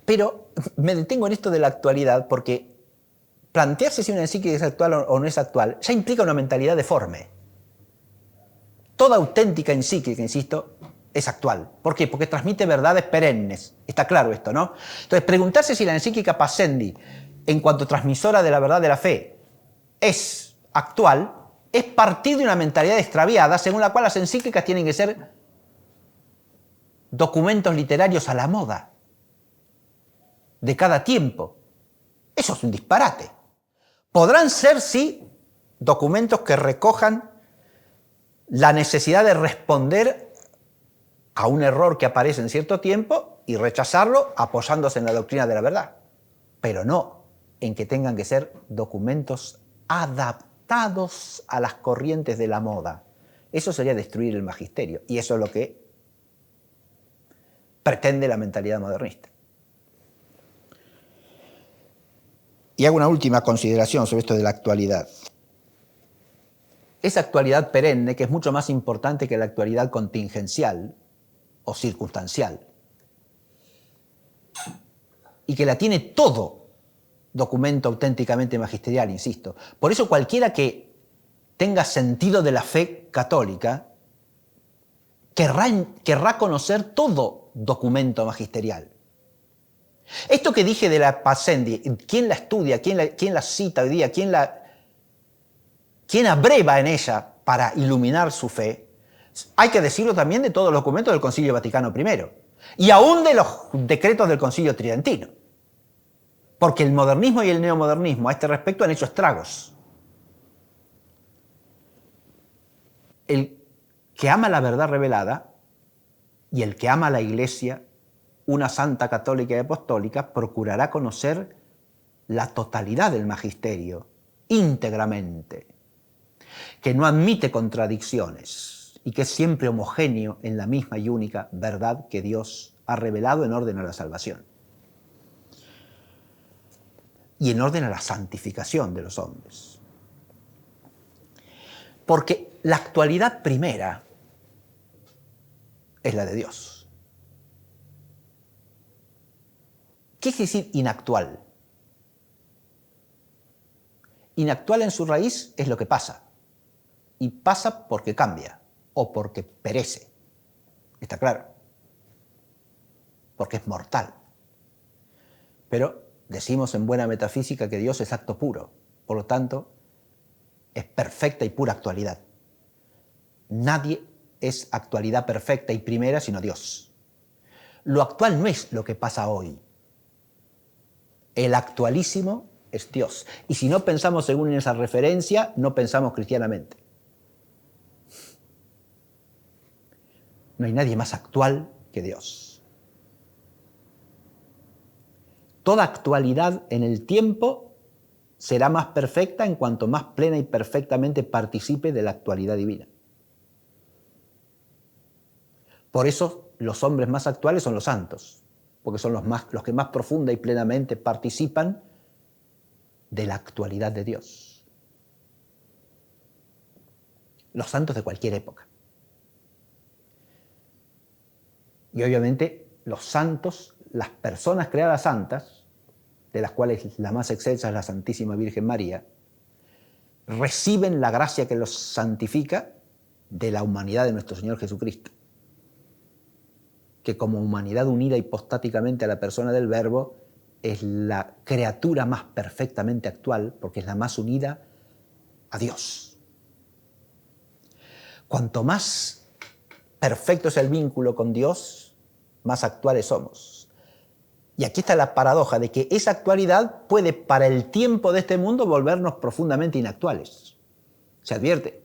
Pero me detengo en esto de la actualidad porque plantearse si una encíclica es actual o no es actual ya implica una mentalidad deforme. Toda auténtica encíclica, insisto, es actual. ¿Por qué? Porque transmite verdades perennes. Está claro esto, ¿no? Entonces, preguntarse si la encíclica Pascendi, en cuanto transmisora de la verdad de la fe, es actual, es partir de una mentalidad extraviada según la cual las encíclicas tienen que ser documentos literarios a la moda, de cada tiempo. Eso es un disparate. Podrán ser, sí, documentos que recojan la necesidad de responder a un error que aparece en cierto tiempo y rechazarlo apoyándose en la doctrina de la verdad, pero no en que tengan que ser documentos adaptados a las corrientes de la moda. Eso sería destruir el magisterio, y eso es lo que pretende la mentalidad modernista. Y hago una última consideración sobre esto de la actualidad. Esa actualidad perenne, que es mucho más importante que la actualidad contingencial o circunstancial, y que la tiene todo documento auténticamente magisterial, insisto. Por eso cualquiera que tenga sentido de la fe católica querrá conocer todo documento magisterial. Esto que dije de la Pascendi, ¿quién la estudia? ¿Quién la cita hoy día? ¿Quién abreva en ella para iluminar su fe? Hay que decirlo también de todos los documentos del Concilio Vaticano I y aún de los decretos del Concilio Tridentino. Porque el modernismo y el neomodernismo a este respecto han hecho estragos. El que ama la verdad revelada y el que ama la Iglesia, una santa católica y apostólica, procurará conocer la totalidad del magisterio, íntegramente, que no admite contradicciones y que es siempre homogéneo en la misma y única verdad que Dios ha revelado en orden a la salvación y en orden a la santificación de los hombres. Porque la actualidad primera es la de Dios. ¿Qué quiere decir inactual? Inactual en su raíz es lo que pasa. Y pasa porque cambia o porque perece. ¿Está claro? Porque es mortal. Pero decimos en buena metafísica que Dios es acto puro. Por lo tanto, es perfecta y pura actualidad. Nadie es actualidad perfecta y primera sino Dios. Lo actual no es lo que pasa hoy. El actualísimo es Dios. Y si no pensamos según esa referencia, no pensamos cristianamente. No hay nadie más actual que Dios. Toda actualidad en el tiempo será más perfecta en cuanto más plena y perfectamente participe de la actualidad divina. Por eso los hombres más actuales son los santos, porque son los que más profunda y plenamente participan de la actualidad de Dios. Los santos de cualquier época. Y obviamente los santos, las personas creadas santas, de las cuales la más excelsa es la Santísima Virgen María, reciben la gracia que los santifica de la humanidad de nuestro Señor Jesucristo, que como humanidad unida hipostáticamente a la persona del Verbo es la criatura más perfectamente actual, porque es la más unida a Dios. Cuanto más perfecto es el vínculo con Dios, más actuales somos. Y aquí está la paradoja de que esa actualidad puede, para el tiempo de este mundo, volvernos profundamente inactuales. Se advierte.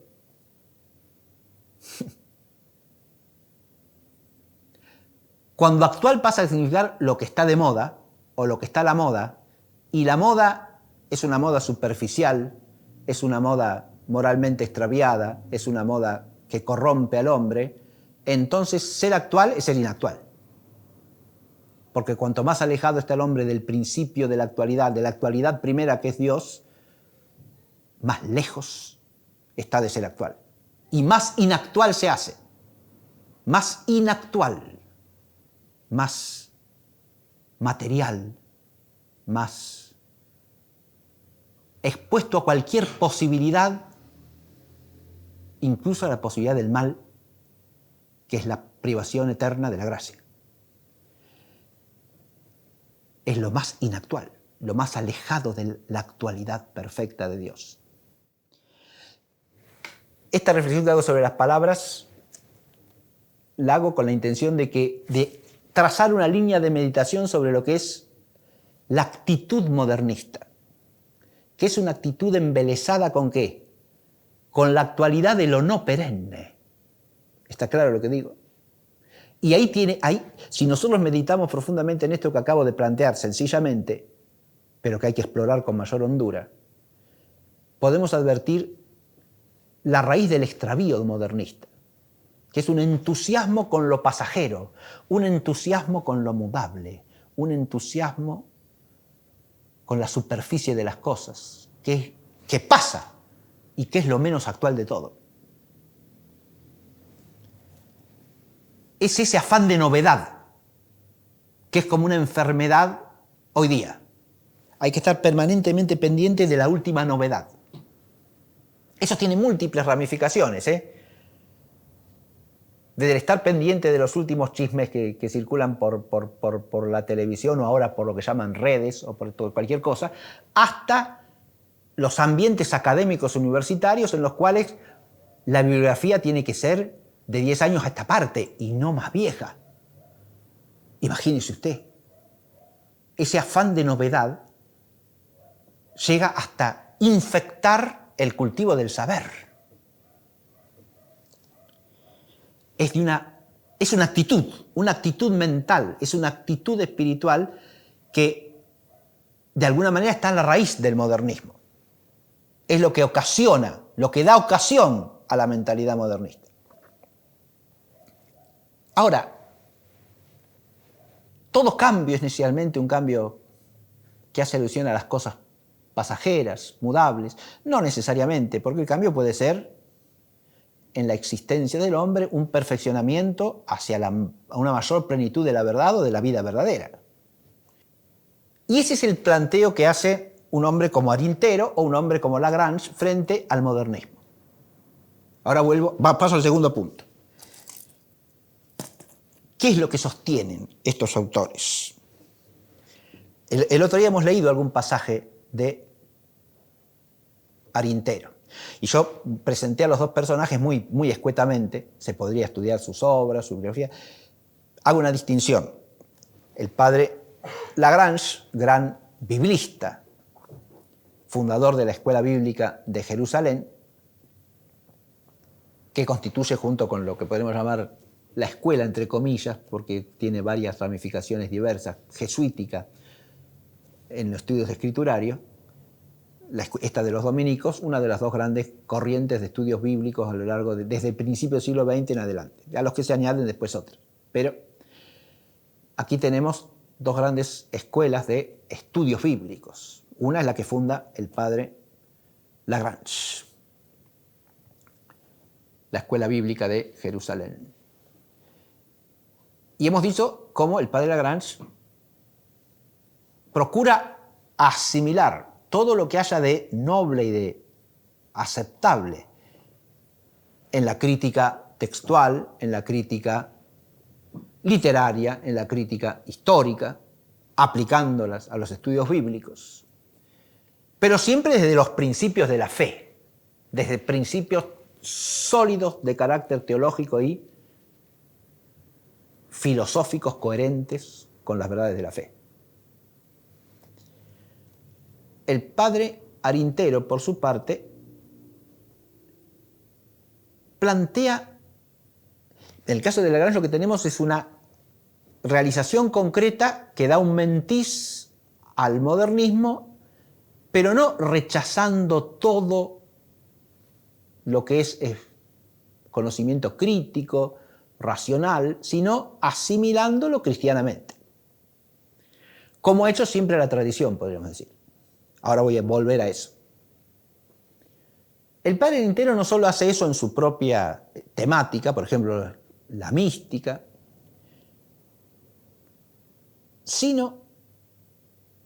Cuando actual pasa a significar lo que está de moda o lo que está a la moda, y la moda es una moda superficial, es una moda moralmente extraviada, es una moda que corrompe al hombre, entonces ser actual es ser inactual. Porque cuanto más alejado está el hombre del principio de la actualidad primera que es Dios, más lejos está de ser actual. Y más inactual se hace. Más inactual. Más material. Más expuesto a cualquier posibilidad, incluso a la posibilidad del mal, que es la privación eterna de la gracia. Es lo más inactual, lo más alejado de la actualidad perfecta de Dios. Esta reflexión que hago sobre las palabras la hago con la intención de trazar una línea de meditación sobre lo que es la actitud modernista, que es una actitud embelesada ¿con qué? Con la actualidad de lo no perenne. ¿Está claro lo que digo? Y si nosotros meditamos profundamente en esto que acabo de plantear sencillamente, pero que hay que explorar con mayor hondura, podemos advertir la raíz del extravío modernista, que es un entusiasmo con lo pasajero, un entusiasmo con lo mudable, un entusiasmo con la superficie de las cosas, que pasa y que es lo menos actual de todo. Es ese afán de novedad, que es como una enfermedad hoy día. Hay que estar permanentemente pendiente de la última novedad. Eso tiene múltiples ramificaciones, Desde el estar pendiente de los últimos chismes que circulan por la televisión o ahora por lo que llaman redes o por cualquier cosa, hasta los ambientes académicos universitarios en los cuales la bibliografía tiene que ser de 10 años a esta parte y no más vieja. Imagínese usted, ese afán de novedad llega hasta infectar el cultivo del saber. Es una actitud mental, es una actitud espiritual que de alguna manera está en la raíz del modernismo. Es lo que ocasiona, lo que da ocasión a la mentalidad modernista. Ahora, todo cambio es necesariamente un cambio que hace alusión a las cosas pasajeras, mudables. No necesariamente, porque el cambio puede ser, en la existencia del hombre, un perfeccionamiento hacia una mayor plenitud de la verdad o de la vida verdadera. Y ese es el planteo que hace un hombre como Arintero o un hombre como Lagrange frente al modernismo. Ahora paso al segundo punto. ¿Qué es lo que sostienen estos autores? El otro día hemos leído algún pasaje de Arintero. Y yo presenté a los dos personajes muy, muy escuetamente. Se podría estudiar sus obras, su bibliografía. Hago una distinción. El padre Lagrange, gran biblista, fundador de la Escuela Bíblica de Jerusalén, que constituye junto con lo que podemos llamar la escuela, entre comillas, porque tiene varias ramificaciones diversas, jesuítica, en los estudios escriturarios, esta de los dominicos, una de las dos grandes corrientes de estudios bíblicos a lo largo desde el principio del siglo XX en adelante, a los que se añaden después otras. Pero aquí tenemos dos grandes escuelas de estudios bíblicos. Una es la que funda el padre Lagrange, la Escuela Bíblica de Jerusalén. Y hemos dicho cómo el padre Lagrange procura asimilar todo lo que haya de noble y de aceptable en la crítica textual, en la crítica literaria, en la crítica histórica, aplicándolas a los estudios bíblicos, pero siempre desde los principios de la fe, desde principios sólidos de carácter teológico y filosóficos coherentes con las verdades de la fe. El padre Arintero, por su parte, plantea, en el caso de Lagrange lo que tenemos es una realización concreta que da un mentiz al modernismo, pero no rechazando todo lo que es conocimiento crítico, racional, sino asimilándolo cristianamente. Como ha hecho siempre la tradición, podríamos decir. Ahora voy a volver a eso. El padre Arintero no solo hace eso en su propia temática, por ejemplo, la mística, sino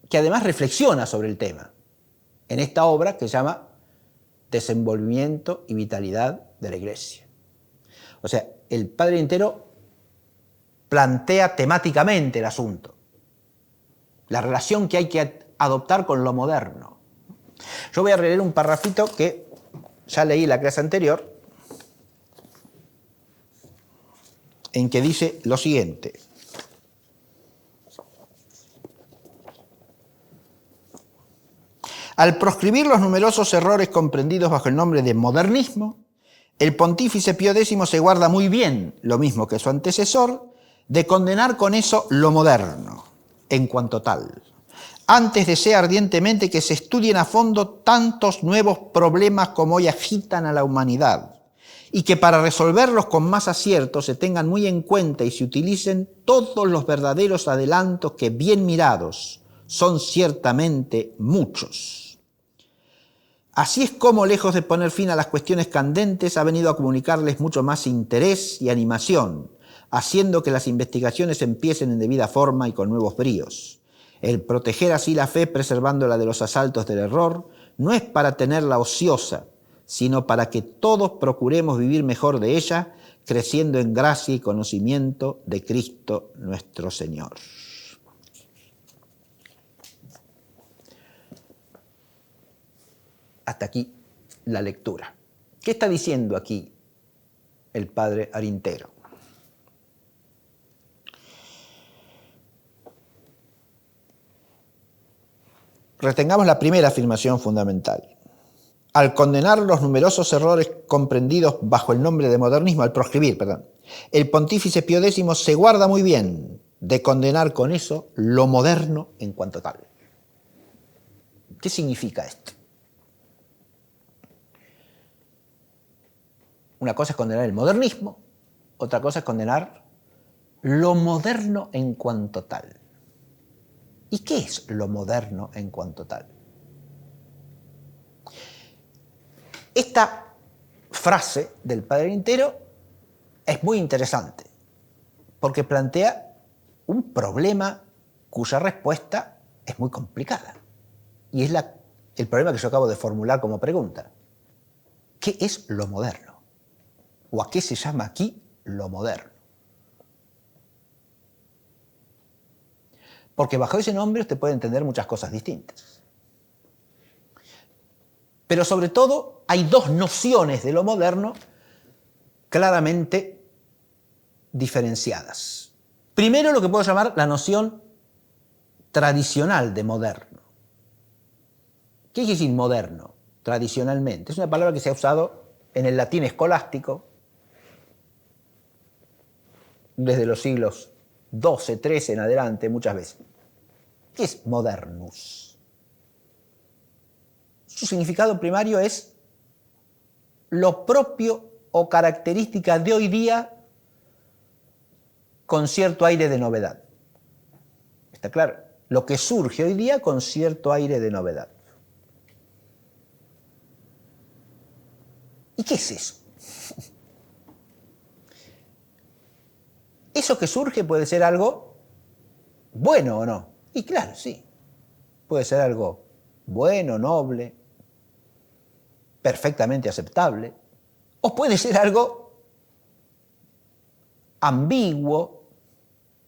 que además reflexiona sobre el tema en esta obra que se llama Desenvolvimiento y Vitalidad de la Iglesia. O sea, el padre Arintero plantea temáticamente el asunto, la relación que hay que adoptar con lo moderno. Yo voy a releer un parrafito que ya leí en la clase anterior, en que dice lo siguiente. Al proscribir los numerosos errores comprendidos bajo el nombre de modernismo, el pontífice Pío X se guarda muy bien, lo mismo que su antecesor, de condenar con eso lo moderno, en cuanto tal. Antes desea ardientemente que se estudien a fondo tantos nuevos problemas como hoy agitan a la humanidad, y que para resolverlos con más acierto se tengan muy en cuenta y se utilicen todos los verdaderos adelantos que, bien mirados, son ciertamente muchos. Así es como, lejos de poner fin a las cuestiones candentes, ha venido a comunicarles mucho más interés y animación, haciendo que las investigaciones empiecen en debida forma y con nuevos bríos. El proteger así la fe, preservándola de los asaltos del error, no es para tenerla ociosa, sino para que todos procuremos vivir mejor de ella, creciendo en gracia y conocimiento de Cristo nuestro Señor. Hasta aquí la lectura. ¿Qué está diciendo aquí el padre Arintero? Retengamos la primera afirmación fundamental. Al condenar los numerosos errores comprendidos bajo el nombre de modernismo, al proscribir, el pontífice Pío X se guarda muy bien de condenar con eso lo moderno en cuanto tal. ¿Qué significa esto? Una cosa es condenar el modernismo, otra cosa es condenar lo moderno en cuanto tal. ¿Y qué es lo moderno en cuanto tal? Esta frase del padre Arintero es muy interesante porque plantea un problema cuya respuesta es muy complicada. Y es el problema que yo acabo de formular como pregunta. ¿Qué es lo moderno? ¿O a qué se llama aquí lo moderno? Porque bajo ese nombre usted puede entender muchas cosas distintas. Pero sobre todo hay dos nociones de lo moderno claramente diferenciadas. Primero, lo que puedo llamar la noción tradicional de moderno. ¿Qué quiere decir moderno? Tradicionalmente. Es una palabra que se ha usado en el latín escolástico desde los siglos XII, XIII en adelante, muchas veces. ¿Qué es modernus? Su significado primario es lo propio o característica de hoy día con cierto aire de novedad. ¿Está claro? Lo que surge hoy día con cierto aire de novedad. ¿Y qué es eso? Eso que surge puede ser algo bueno o no. Y claro, sí. Puede ser algo bueno, noble, perfectamente aceptable, o puede ser algo ambiguo,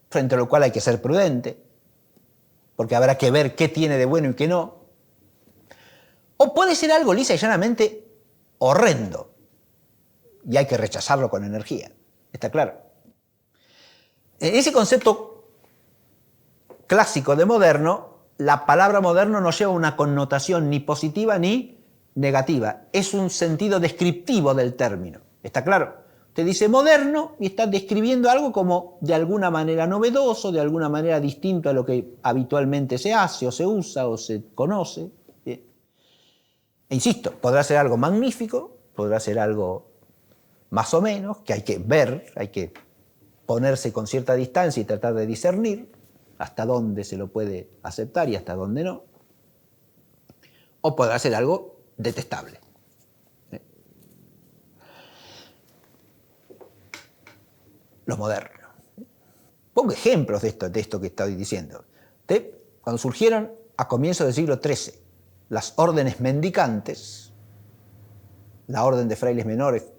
frente a lo cual hay que ser prudente, porque habrá que ver qué tiene de bueno y qué no. O puede ser algo lisa y llanamente horrendo, y hay que rechazarlo con energía. ¿Está claro? En ese concepto clásico de moderno, la palabra moderno no lleva una connotación ni positiva ni negativa. Es un sentido descriptivo del término. ¿Está claro? Usted dice moderno y está describiendo algo como de alguna manera novedoso, de alguna manera distinto a lo que habitualmente se hace o se usa o se conoce. Bien. E insisto, podrá ser algo magnífico, podrá ser algo más o menos, que hay que ver, hay que ponerse con cierta distancia y tratar de discernir hasta dónde se lo puede aceptar y hasta dónde no. O podrá ser algo detestable. Lo moderno. Pongo ejemplos de esto que estoy diciendo. Cuando surgieron a comienzos del siglo XIII las órdenes mendicantes, la orden de frailes menores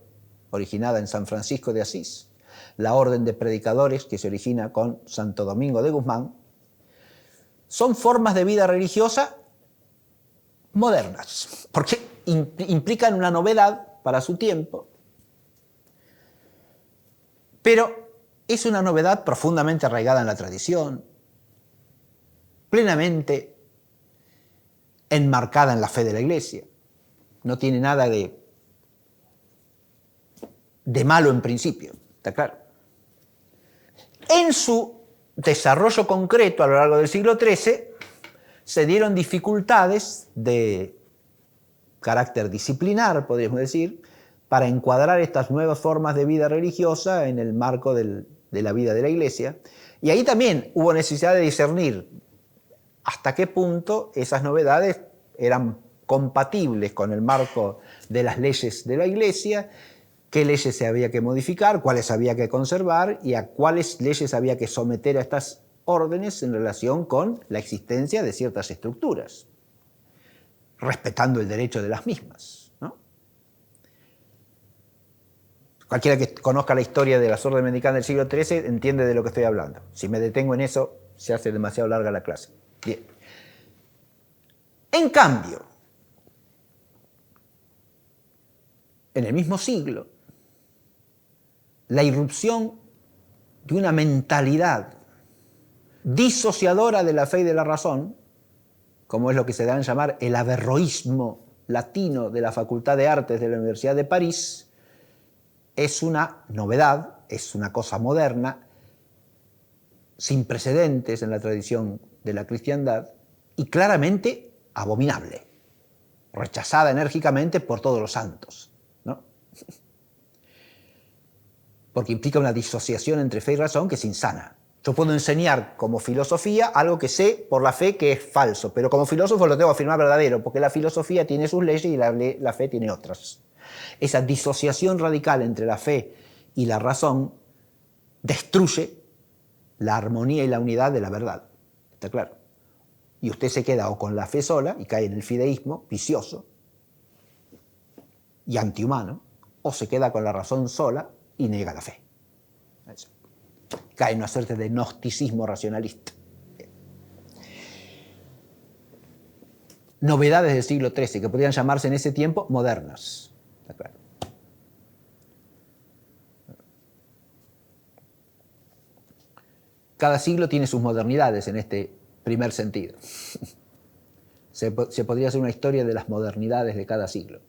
originada en San Francisco de Asís, la orden de predicadores que se origina con Santo Domingo de Guzmán, son formas de vida religiosa modernas, porque implican una novedad para su tiempo, pero es una novedad profundamente arraigada en la tradición, plenamente enmarcada en la fe de la Iglesia. No tiene nada de malo en principio, ¿está claro? En su desarrollo concreto a lo largo del siglo XIII se dieron dificultades de carácter disciplinar, podríamos decir, para encuadrar estas nuevas formas de vida religiosa en el marco de la vida de la Iglesia. Y ahí también hubo necesidad de discernir hasta qué punto esas novedades eran compatibles con el marco de las leyes de la Iglesia, qué leyes se había que modificar, cuáles había que conservar y a cuáles leyes había que someter a estas órdenes en relación con la existencia de ciertas estructuras, respetando el derecho de las mismas, ¿no? Cualquiera que conozca la historia de las órdenes mendicantes del siglo XIII entiende de lo que estoy hablando. Si me detengo en eso, se hace demasiado larga la clase. Bien. En cambio, en el mismo siglo, la irrupción de una mentalidad disociadora de la fe y de la razón, como es lo que se da en llamar el averroísmo latino de la Facultad de Artes de la Universidad de París, es una novedad, es una cosa moderna, sin precedentes en la tradición de la cristiandad y claramente abominable, rechazada enérgicamente por todos los santos, ¿no? Porque implica una disociación entre fe y razón que es insana. Yo puedo enseñar como filosofía algo que sé por la fe que es falso, pero como filósofo lo tengo que afirmar verdadero, porque la filosofía tiene sus leyes y la fe tiene otras. Esa disociación radical entre la fe y la razón destruye la armonía y la unidad de la verdad. ¿Está claro? Y usted se queda o con la fe sola y cae en el fideísmo vicioso y antihumano, o se queda con la razón sola y niega la fe. Eso. Cae en una suerte de gnosticismo racionalista. Bien. Novedades del siglo XIII que podrían llamarse en ese tiempo modernas. ¿Está claro? Cada siglo tiene sus modernidades en este primer sentido. Se podría hacer una historia de las modernidades de cada siglo.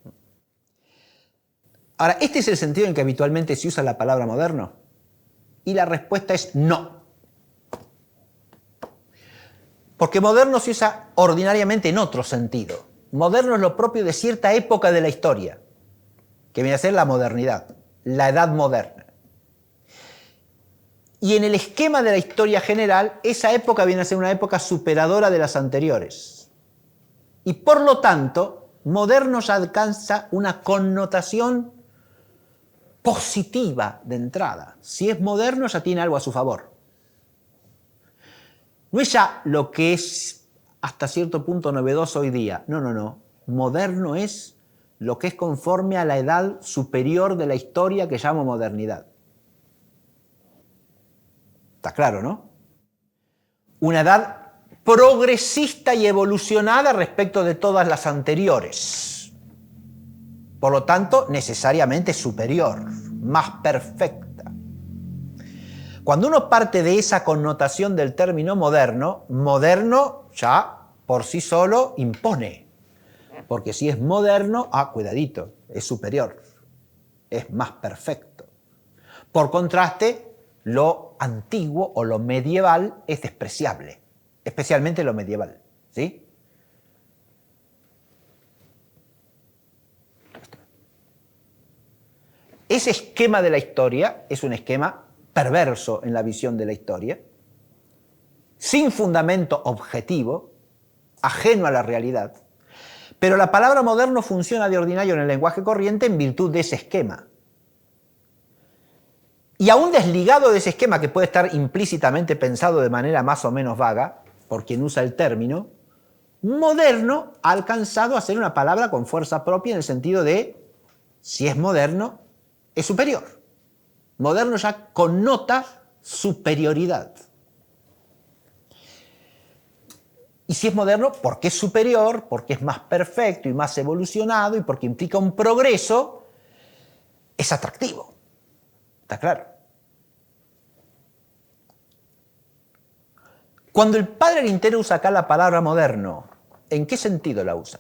Ahora, ¿este es el sentido en que habitualmente se usa la palabra moderno? Y la respuesta es no. Porque moderno se usa ordinariamente en otro sentido. Moderno es lo propio de cierta época de la historia, que viene a ser la modernidad, la edad moderna. Y en el esquema de la historia general, esa época viene a ser una época superadora de las anteriores. Y por lo tanto, moderno ya alcanza una connotación positiva de entrada. Si es moderno, ya tiene algo a su favor. No es ya lo que es hasta cierto punto novedoso hoy día. No. Moderno es lo que es conforme a la edad superior de la historia que llamo modernidad. Está claro, ¿no? Una edad progresista y evolucionada respecto de todas las anteriores. Por lo tanto, necesariamente superior, más perfecta. Cuando uno parte de esa connotación del término moderno, moderno ya por sí solo impone. Porque si es moderno, cuidadito, es superior, es más perfecto. Por contraste, lo antiguo o lo medieval es despreciable, especialmente lo medieval, ¿sí? Ese esquema de la historia es un esquema perverso en la visión de la historia, sin fundamento objetivo, ajeno a la realidad. Pero la palabra moderno funciona de ordinario en el lenguaje corriente en virtud de ese esquema. Y aún desligado de ese esquema, que puede estar implícitamente pensado de manera más o menos vaga, por quien usa el término, moderno ha alcanzado a ser una palabra con fuerza propia en el sentido de, si es moderno, es superior. Moderno ya connota superioridad. Y si es moderno, porque es superior, porque es más perfecto y más evolucionado y porque implica un progreso, es atractivo. ¿Está claro? Cuando el padre Lintero usa acá la palabra moderno, ¿en qué sentido la usa?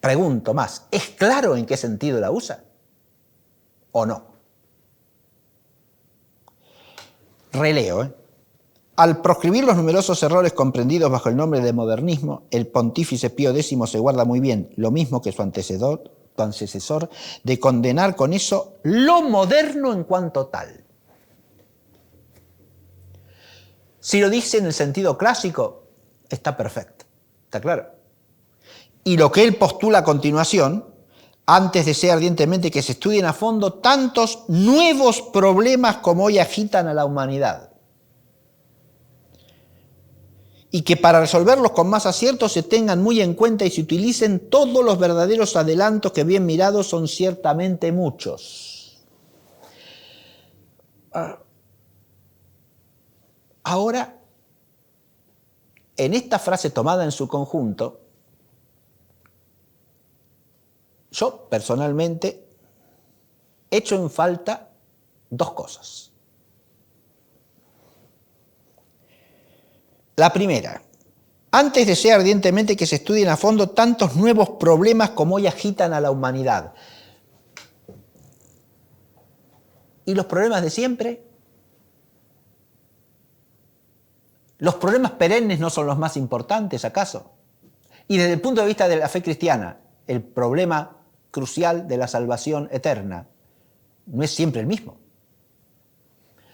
Pregunto más, ¿es claro en qué sentido la usa? ¿O no? Releo, Al proscribir los numerosos errores comprendidos bajo el nombre de modernismo, el pontífice Pío X se guarda muy bien, lo mismo que su antecesor, de condenar con eso lo moderno en cuanto tal. Si lo dice en el sentido clásico, está perfecto, ¿está claro? Y lo que él postula a continuación, antes desea ardientemente que se estudien a fondo tantos nuevos problemas como hoy agitan a la humanidad, y que para resolverlos con más acierto se tengan muy en cuenta y se utilicen todos los verdaderos adelantos que bien mirados son ciertamente muchos. Ahora, en esta frase tomada en su conjunto, yo personalmente echo en falta dos cosas. La primera, antes desea ardientemente que se estudien a fondo tantos nuevos problemas como hoy agitan a la humanidad. ¿Y los problemas de siempre? ¿Los problemas perennes no son los más importantes, acaso? Y desde el punto de vista de la fe cristiana, el problema crucial de la salvación eterna no es siempre el mismo.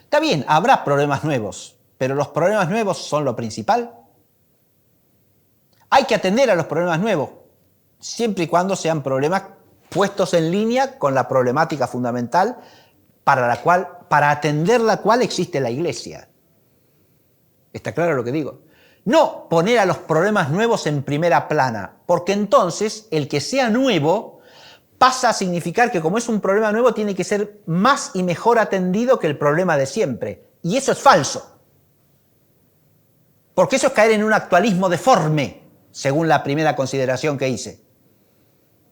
Está bien, habrá problemas nuevos, pero los problemas nuevos son lo principal. Hay que atender a los problemas nuevos, siempre y cuando sean problemas puestos en línea con la problemática fundamental para atender la cual existe la Iglesia. ¿Está claro lo que digo? No poner a los problemas nuevos en primera plana, porque entonces el que sea nuevo pasa a significar que como es un problema nuevo tiene que ser más y mejor atendido que el problema de siempre. Y eso es falso. Porque eso es caer en un actualismo deforme, según la primera consideración que hice.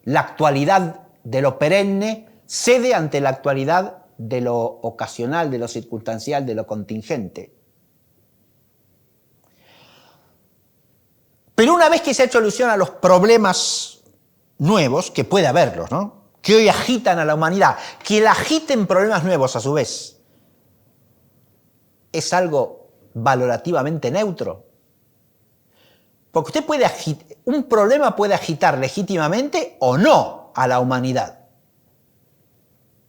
La actualidad de lo perenne cede ante la actualidad de lo ocasional, de lo circunstancial, de lo contingente. Pero una vez que se ha hecho alusión a los problemas nuevos, que puede haberlos, ¿no?, que hoy agitan a la humanidad, que la agiten problemas nuevos a su vez, es algo valorativamente neutro. Porque un problema puede agitar legítimamente o no a la humanidad.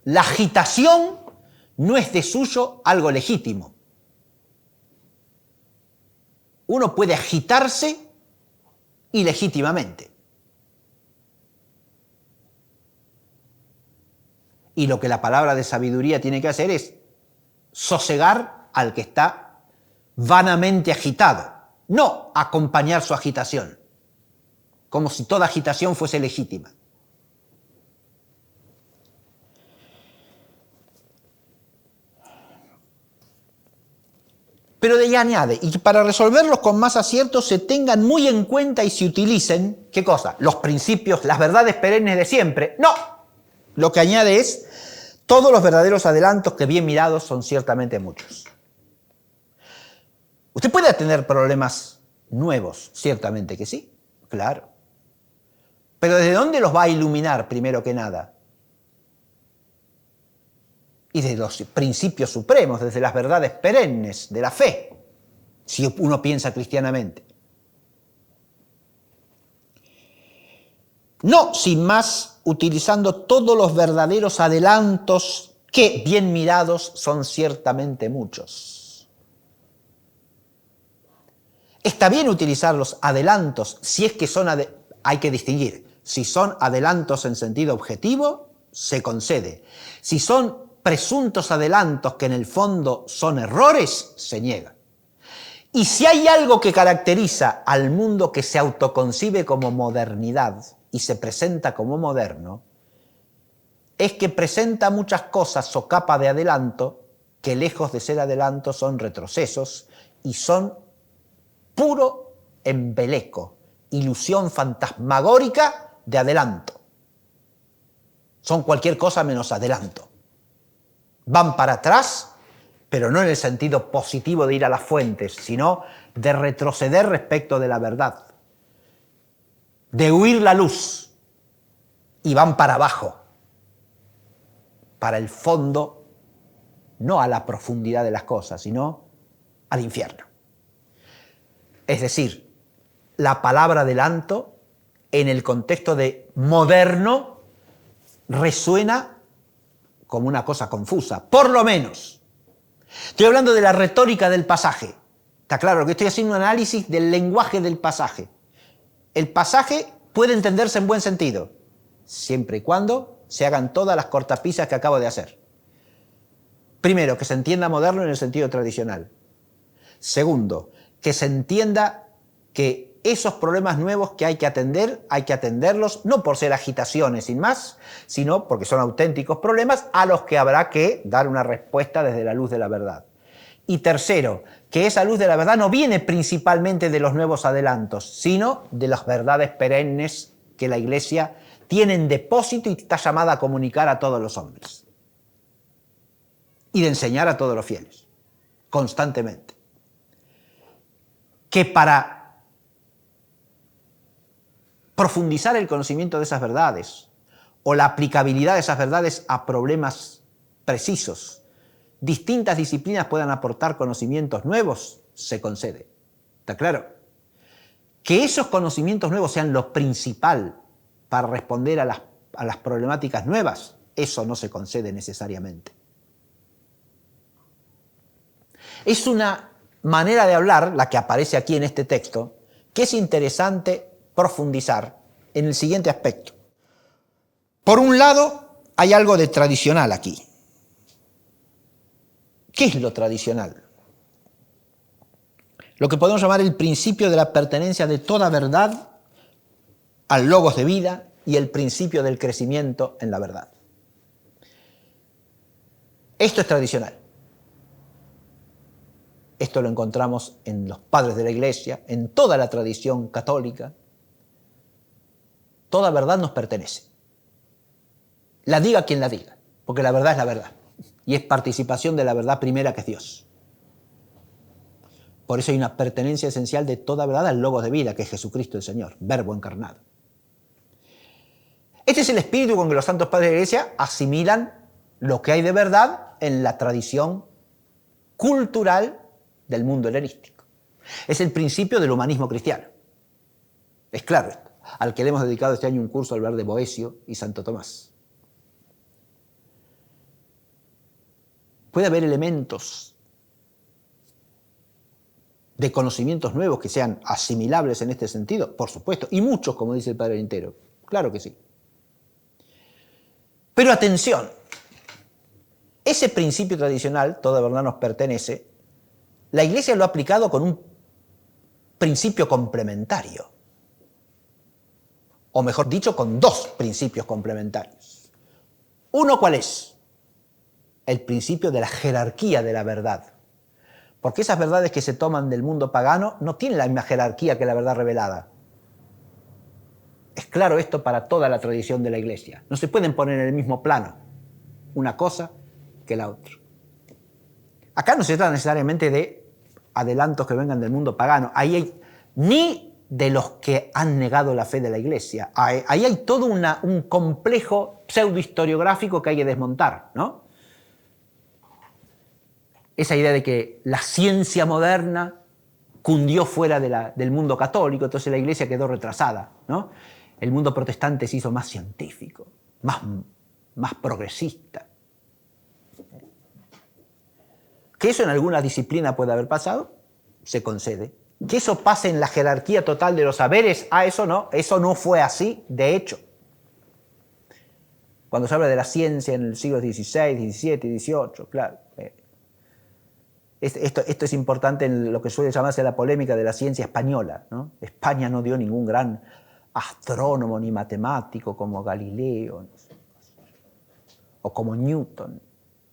La agitación no es de suyo algo legítimo. Uno puede agitarse ilegítimamente. Y lo que la palabra de sabiduría tiene que hacer es sosegar al que está vanamente agitado, no acompañar su agitación. como si toda agitación fuese legítima. Pero de ahí añade, y para resolverlos con más acierto se tengan muy en cuenta y se utilicen, ¿qué cosa? Los principios, las verdades perennes de siempre. No, lo que añade es, todos los verdaderos adelantos que bien mirados son ciertamente muchos. Usted puede tener problemas nuevos, ciertamente que sí, claro. Pero ¿desde dónde los va a iluminar primero que nada? Y de los principios supremos, desde las verdades perennes de la fe, si uno piensa cristianamente. No, sin más, utilizando todos los verdaderos adelantos que, bien mirados, son ciertamente muchos. Está bien utilizar los adelantos, si es que son, hay que distinguir, si son adelantos en sentido objetivo, se concede. Si son presuntos adelantos que en el fondo son errores, se niega. Y si hay algo que caracteriza al mundo que se autoconcibe como modernidad y se presenta como moderno, es que presenta muchas cosas o capa de adelanto que lejos de ser adelanto son retrocesos y son puro embeleco, ilusión fantasmagórica de adelanto. Son cualquier cosa menos adelanto. Van para atrás, pero no en el sentido positivo de ir a las fuentes, sino de retroceder respecto de la verdad, de huir la luz, y van para abajo, para el fondo, no a la profundidad de las cosas, sino al infierno. Es decir, la palabra adelanto, en el contexto de moderno, resuena como una cosa confusa, por lo menos. Estoy hablando de la retórica del pasaje. Está claro que estoy haciendo un análisis del lenguaje del pasaje. El pasaje puede entenderse en buen sentido, siempre y cuando se hagan todas las cortapisas que acabo de hacer. Primero, que se entienda moderno en el sentido tradicional. Segundo, que se entienda que esos problemas nuevos que hay que atender, hay que atenderlos no por ser agitaciones sin más, sino porque son auténticos problemas a los que habrá que dar una respuesta desde la luz de la verdad. Y tercero, que esa luz de la verdad no viene principalmente de los nuevos adelantos, sino de las verdades perennes que la Iglesia tiene en depósito y está llamada a comunicar a todos los hombres. Y de enseñar a todos los fieles, constantemente. Que para profundizar el conocimiento de esas verdades o la aplicabilidad de esas verdades a problemas precisos, distintas disciplinas puedan aportar conocimientos nuevos, se concede. ¿Está claro? Que esos conocimientos nuevos sean lo principal para responder a las problemáticas nuevas, eso no se concede necesariamente. Es una manera de hablar, la que aparece aquí en este texto, que es interesante profundizar en el siguiente aspecto. Por un lado, hay algo de tradicional aquí. ¿Qué es lo tradicional? Lo que podemos llamar el principio de la pertenencia de toda verdad al logos de vida y el principio del crecimiento en la verdad. Esto es tradicional. Esto lo encontramos en los padres de la Iglesia, en toda la tradición católica. Toda verdad nos pertenece. La diga quien la diga, porque la verdad es la verdad. Y es participación de la verdad primera que es Dios. Por eso hay una pertenencia esencial de toda verdad al logos de vida, que es Jesucristo el Señor, verbo encarnado. Este es el espíritu con que los santos padres de la Iglesia asimilan lo que hay de verdad en la tradición cultural del mundo helenístico. Es el principio del humanismo cristiano. Es claro esto, al que le hemos dedicado este año un curso al hablar de Boecio y Santo Tomás. Puede haber elementos de conocimientos nuevos que sean asimilables en este sentido, por supuesto, y muchos, como dice el Padre Lintero, claro que sí. Pero atención, ese principio tradicional, toda verdad nos pertenece, la Iglesia lo ha aplicado con un principio complementario. o mejor dicho, con dos principios complementarios. Uno, ¿cuál es? El principio de la jerarquía de la verdad. Porque esas verdades que se toman del mundo pagano no tienen la misma jerarquía que la verdad revelada. Es claro esto para toda la tradición de la Iglesia. No se pueden poner en el mismo plano una cosa que la otra. Acá no se trata necesariamente de adelantos que vengan del mundo pagano. Ahí hay ni de los que han negado la fe de la Iglesia. Ahí hay todo un complejo pseudohistoriográfico que hay que desmontar, ¿no? Esa idea de que la ciencia moderna cundió fuera del mundo católico, entonces la Iglesia quedó retrasada, ¿no? El mundo protestante se hizo más científico, más progresista. Que eso en alguna disciplina puede haber pasado, se concede. Que eso pase en la jerarquía total de los saberes, eso no fue así, de hecho. Cuando se habla de la ciencia en el siglo XVI, XVII y XVIII, claro. Esto es importante en lo que suele llamarse la polémica de la ciencia española, ¿no? España no dio ningún gran astrónomo ni matemático como Galileo, no sé, o como Newton.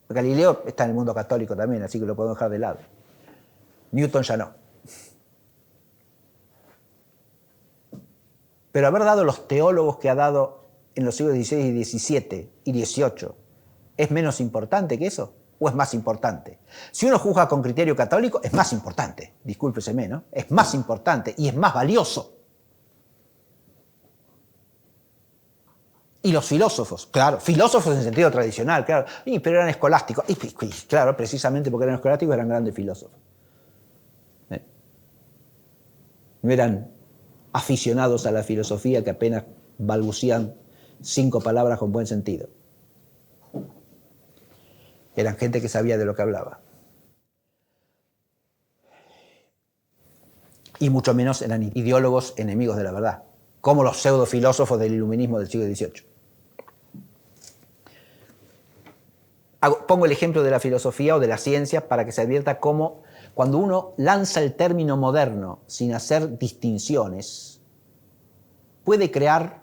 Galileo está en el mundo católico también, así que lo podemos dejar de lado. Newton ya no. Pero haber dado los teólogos que ha dado en los siglos XVI y XVII y XVIII, ¿es menos importante que eso? ¿O es más importante? Si uno juzga con criterio católico, es más importante, discúlpeseme, ¿no? Es más importante y es más valioso. Y los filósofos, claro, filósofos en sentido tradicional, claro, pero eran escolásticos. Y claro, precisamente porque eran escolásticos eran grandes filósofos. No eran aficionados a la filosofía que apenas balbucían 5 palabras con buen sentido. Eran gente que sabía de lo que hablaba. Y mucho menos eran ideólogos enemigos de la verdad, como los pseudofilósofos del iluminismo del siglo XVIII. Pongo el ejemplo de la filosofía o de la ciencia para que se advierta cómo cuando uno lanza el término moderno sin hacer distinciones, puede crear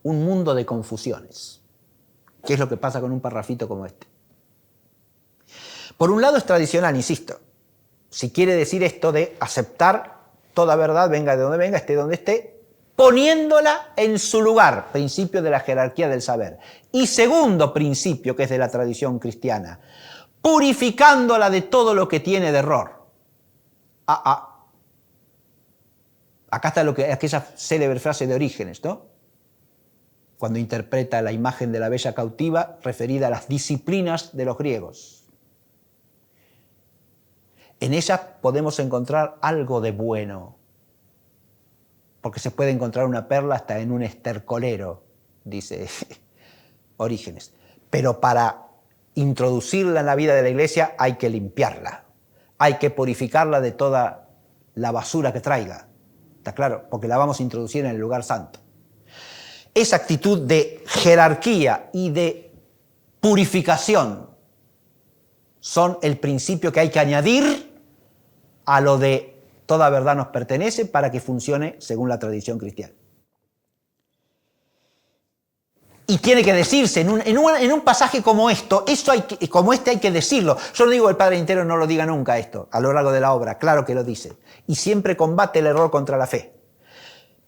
un mundo de confusiones, que es lo que pasa con un parrafito como este. Por un lado es tradicional, insisto, si quiere decir esto de aceptar toda verdad, venga de donde venga, esté donde esté, poniéndola en su lugar, principio de la jerarquía del saber. Y segundo principio, que es de la tradición cristiana, purificándola de todo lo que tiene de error. Acá está aquella célebre frase de Orígenes, ¿no? Cuando interpreta la imagen de la bella cautiva referida a las disciplinas de los griegos. En ellas podemos encontrar algo de bueno, porque se puede encontrar una perla hasta en un estercolero, dice Orígenes. Pero para introducirla en la vida de la Iglesia hay que limpiarla, hay que purificarla de toda la basura que traiga, ¿está claro? Porque la vamos a introducir en el lugar santo. Esa actitud de jerarquía y de purificación son el principio que hay que añadir a lo de toda verdad nos pertenece para que funcione según la tradición cristiana. Y tiene que decirse, en un pasaje como esto, como este hay que decirlo. Yo no digo el Padre Entero no lo diga nunca esto, a lo largo de la obra, claro que lo dice. Y siempre combate el error contra la fe.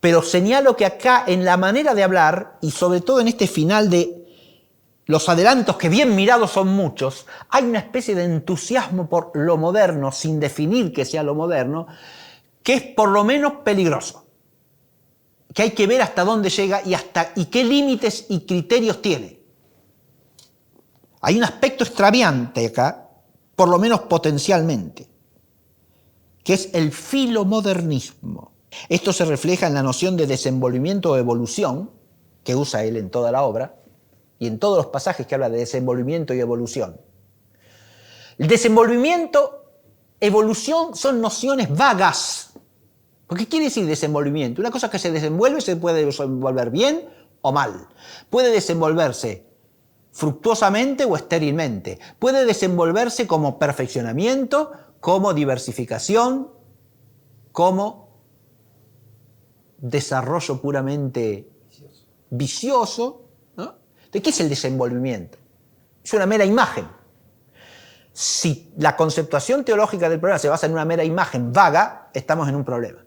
Pero señalo que acá, en la manera de hablar, y sobre todo en este final de los adelantos, que bien mirados son muchos, hay una especie de entusiasmo por lo moderno, sin definir que sea lo moderno, que es por lo menos peligroso. Que hay que ver hasta dónde llega y qué límites y criterios tiene. Hay un aspecto extraviante acá, por lo menos potencialmente, que es el filomodernismo. Esto se refleja en la noción de desenvolvimiento o evolución, que usa él en toda la obra, y en todos los pasajes que habla de desenvolvimiento y evolución. El desenvolvimiento, evolución son nociones vagas. ¿Qué quiere decir desenvolvimiento? Una cosa que se desenvuelve se puede desenvolver bien o mal. Puede desenvolverse fructuosamente o estérilmente. Puede desenvolverse como perfeccionamiento, como diversificación, como desarrollo puramente vicioso, ¿no? ¿De qué es el desenvolvimiento? Es una mera imagen. Si la conceptuación teológica del problema se basa en una mera imagen vaga, estamos en un problema.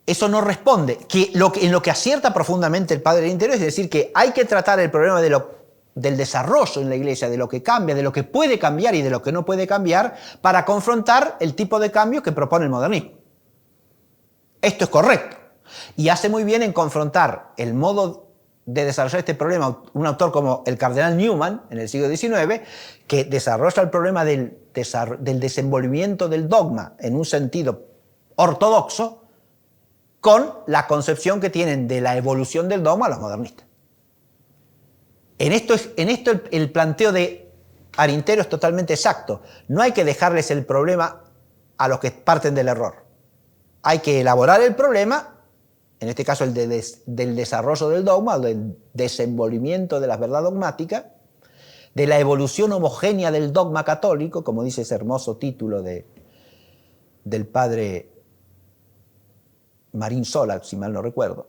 Eso no responde. En lo que acierta profundamente el Padre del Interior es decir que hay que tratar el problema del desarrollo en la Iglesia, de lo que cambia, de lo que puede cambiar y de lo que no puede cambiar, para confrontar el tipo de cambio que propone el modernismo. Esto es correcto. Y hace muy bien en confrontar el modo de desarrollar este problema un autor como el cardenal Newman, en el siglo XIX, que desarrolla el problema del desenvolvimiento del dogma en un sentido ortodoxo, con la concepción que tienen de la evolución del dogma los modernistas. En esto el planteo de Arintero es totalmente exacto. No hay que dejarles el problema a los que parten del error. Hay que elaborar el problema, en este caso el del desarrollo del dogma, del desenvolvimiento de la verdad dogmática, de la evolución homogénea del dogma católico, como dice ese hermoso título del padre Marín Sola, si mal no recuerdo,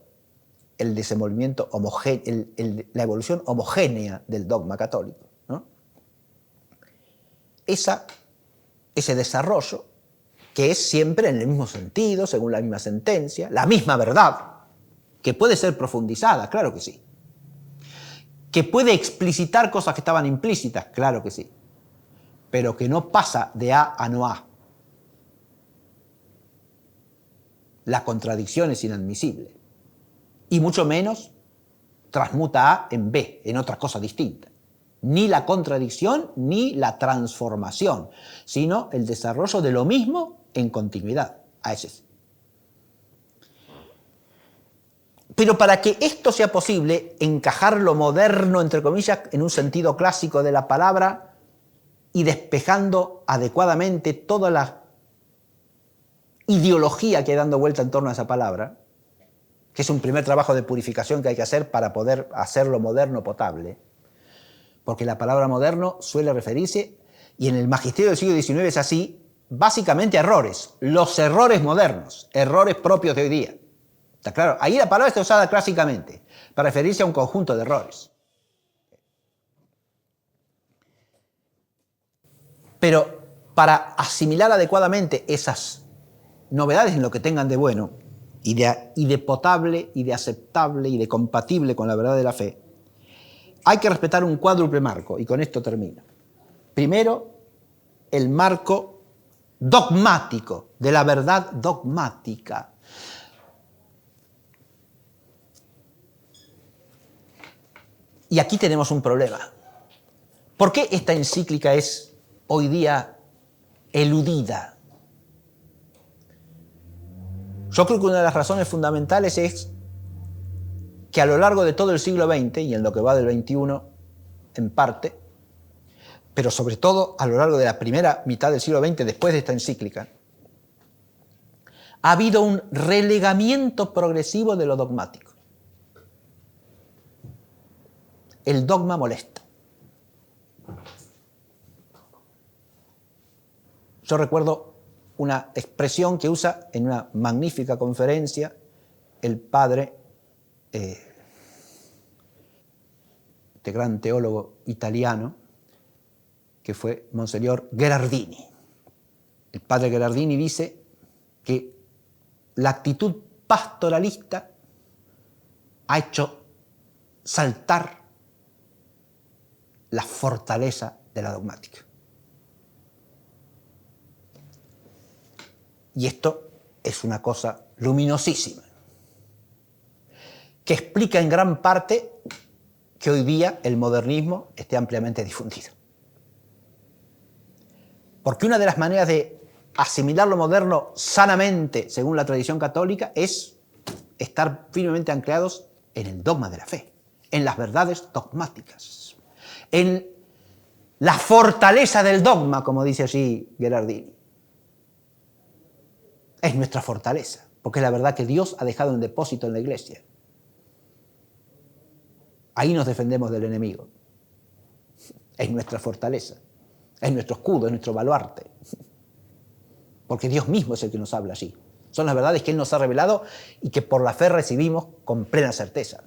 el desenvolvimiento homogéneo, la evolución homogénea del dogma católico, ¿no? Ese desarrollo, que es siempre en el mismo sentido, según la misma sentencia, la misma verdad, que puede ser profundizada, claro que sí. Que puede explicitar cosas que estaban implícitas, claro que sí. Pero que no pasa de A a no A. La contradicción es inadmisible. Y mucho menos transmuta A en B, en otra cosa distinta. Ni la contradicción ni la transformación, sino el desarrollo de lo mismo en continuidad. A ese sí. Pero para que esto sea posible, encajar lo moderno, entre comillas, en un sentido clásico de la palabra y despejando adecuadamente toda la ideología que hay dando vuelta en torno a esa palabra, que es un primer trabajo de purificación que hay que hacer para poder hacer lo moderno potable, porque la palabra moderno suele referirse, y en el magisterio del siglo XIX es así, básicamente a errores, los errores modernos, errores propios de hoy día. ¿Está claro? Ahí la palabra está usada clásicamente para referirse a un conjunto de errores. Pero para asimilar adecuadamente esas novedades en lo que tengan de bueno y de potable y de aceptable y de compatible con la verdad de la fe, hay que respetar un cuádruple marco, y con esto termino. Primero, el marco dogmático, de la verdad dogmática. Y aquí tenemos un problema. ¿Por qué esta encíclica es hoy día eludida? Yo creo que una de las razones fundamentales es que a lo largo de todo el siglo XX, y en lo que va del XXI en parte, pero sobre todo a lo largo de la primera mitad del siglo XX, después de esta encíclica, ha habido un relegamiento progresivo de lo dogmático. El dogma molesta. Yo recuerdo una expresión que usa en una magnífica conferencia el padre, este gran teólogo italiano, que fue Monseñor Gherardini. El padre Gherardini dice que la actitud pastoralista ha hecho saltar la fortaleza de la dogmática. Y esto es una cosa luminosísima, que explica en gran parte que hoy día el modernismo esté ampliamente difundido. Porque una de las maneras de asimilar lo moderno sanamente, según la tradición católica, es estar firmemente anclados en el dogma de la fe, en las verdades dogmáticas, en la fortaleza del dogma, como dice allí Gherardini. Es nuestra fortaleza, porque es la verdad que Dios ha dejado en depósito en la Iglesia. Ahí nos defendemos del enemigo. Es nuestra fortaleza, es nuestro escudo, es nuestro baluarte. Porque Dios mismo es el que nos habla allí. Son las verdades que Él nos ha revelado y que por la fe recibimos con plena certeza.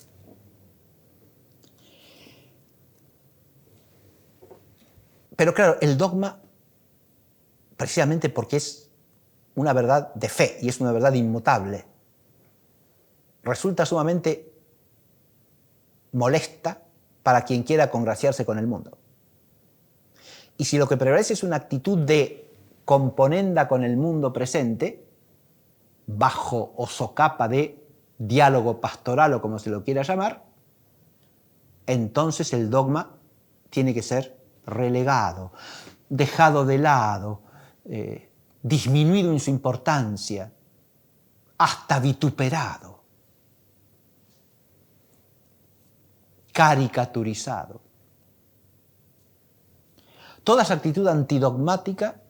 Pero claro, el dogma, precisamente porque es una verdad de fe y es una verdad inmutable, resulta sumamente molesta para quien quiera congraciarse con el mundo. Y si lo que prevalece es una actitud de componenda con el mundo presente, bajo o socapa de diálogo pastoral o como se lo quiera llamar, entonces el dogma tiene que ser relegado, dejado de lado, disminuido en su importancia, hasta vituperado, caricaturizado. Toda esa actitud antidogmática,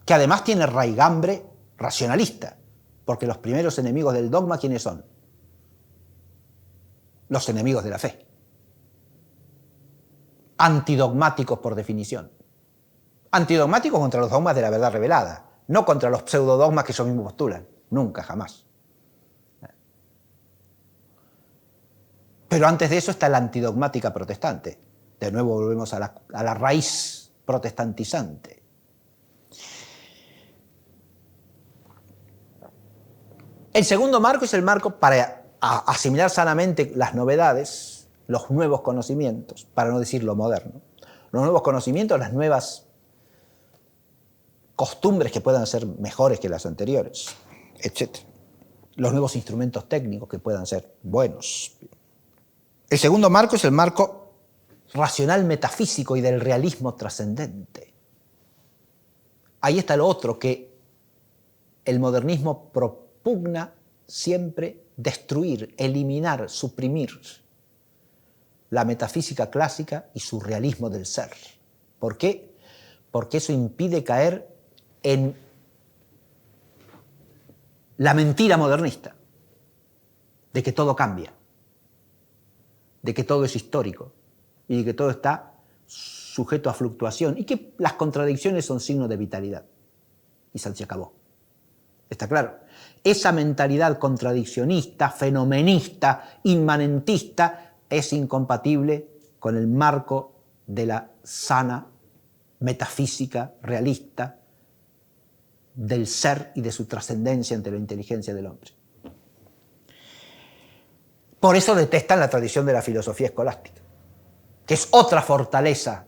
que además tiene raigambre racionalista, porque los primeros enemigos del dogma, ¿quiénes son? Los enemigos de la fe. Antidogmáticos por definición. Antidogmáticos contra los dogmas de la verdad revelada, no contra los pseudodogmas que ellos mismos postulan. Nunca, jamás. Pero antes de eso está la antidogmática protestante. De nuevo volvemos a la raíz protestantizante. El segundo marco es el marco para asimilar sanamente las novedades, los nuevos conocimientos, para no decir lo moderno. Los nuevos conocimientos, las nuevas costumbres que puedan ser mejores que las anteriores, etc. Los nuevos instrumentos técnicos que puedan ser buenos. El segundo marco es el marco racional metafísico y del realismo trascendente. Ahí está lo otro que el modernismo propugna siempre: destruir, eliminar, suprimir la metafísica clásica y su realismo del ser. ¿Por qué? Porque eso impide caer en la mentira modernista de que todo cambia, de que todo es histórico y de que todo está sujeto a fluctuación y que las contradicciones son signos de vitalidad. Y se acabó. ¿Está claro? Esa mentalidad contradiccionista, fenomenista, inmanentista, es incompatible con el marco de la sana metafísica realista del ser y de su trascendencia ante la inteligencia del hombre. Por eso detestan la tradición de la filosofía escolástica, que es otra fortaleza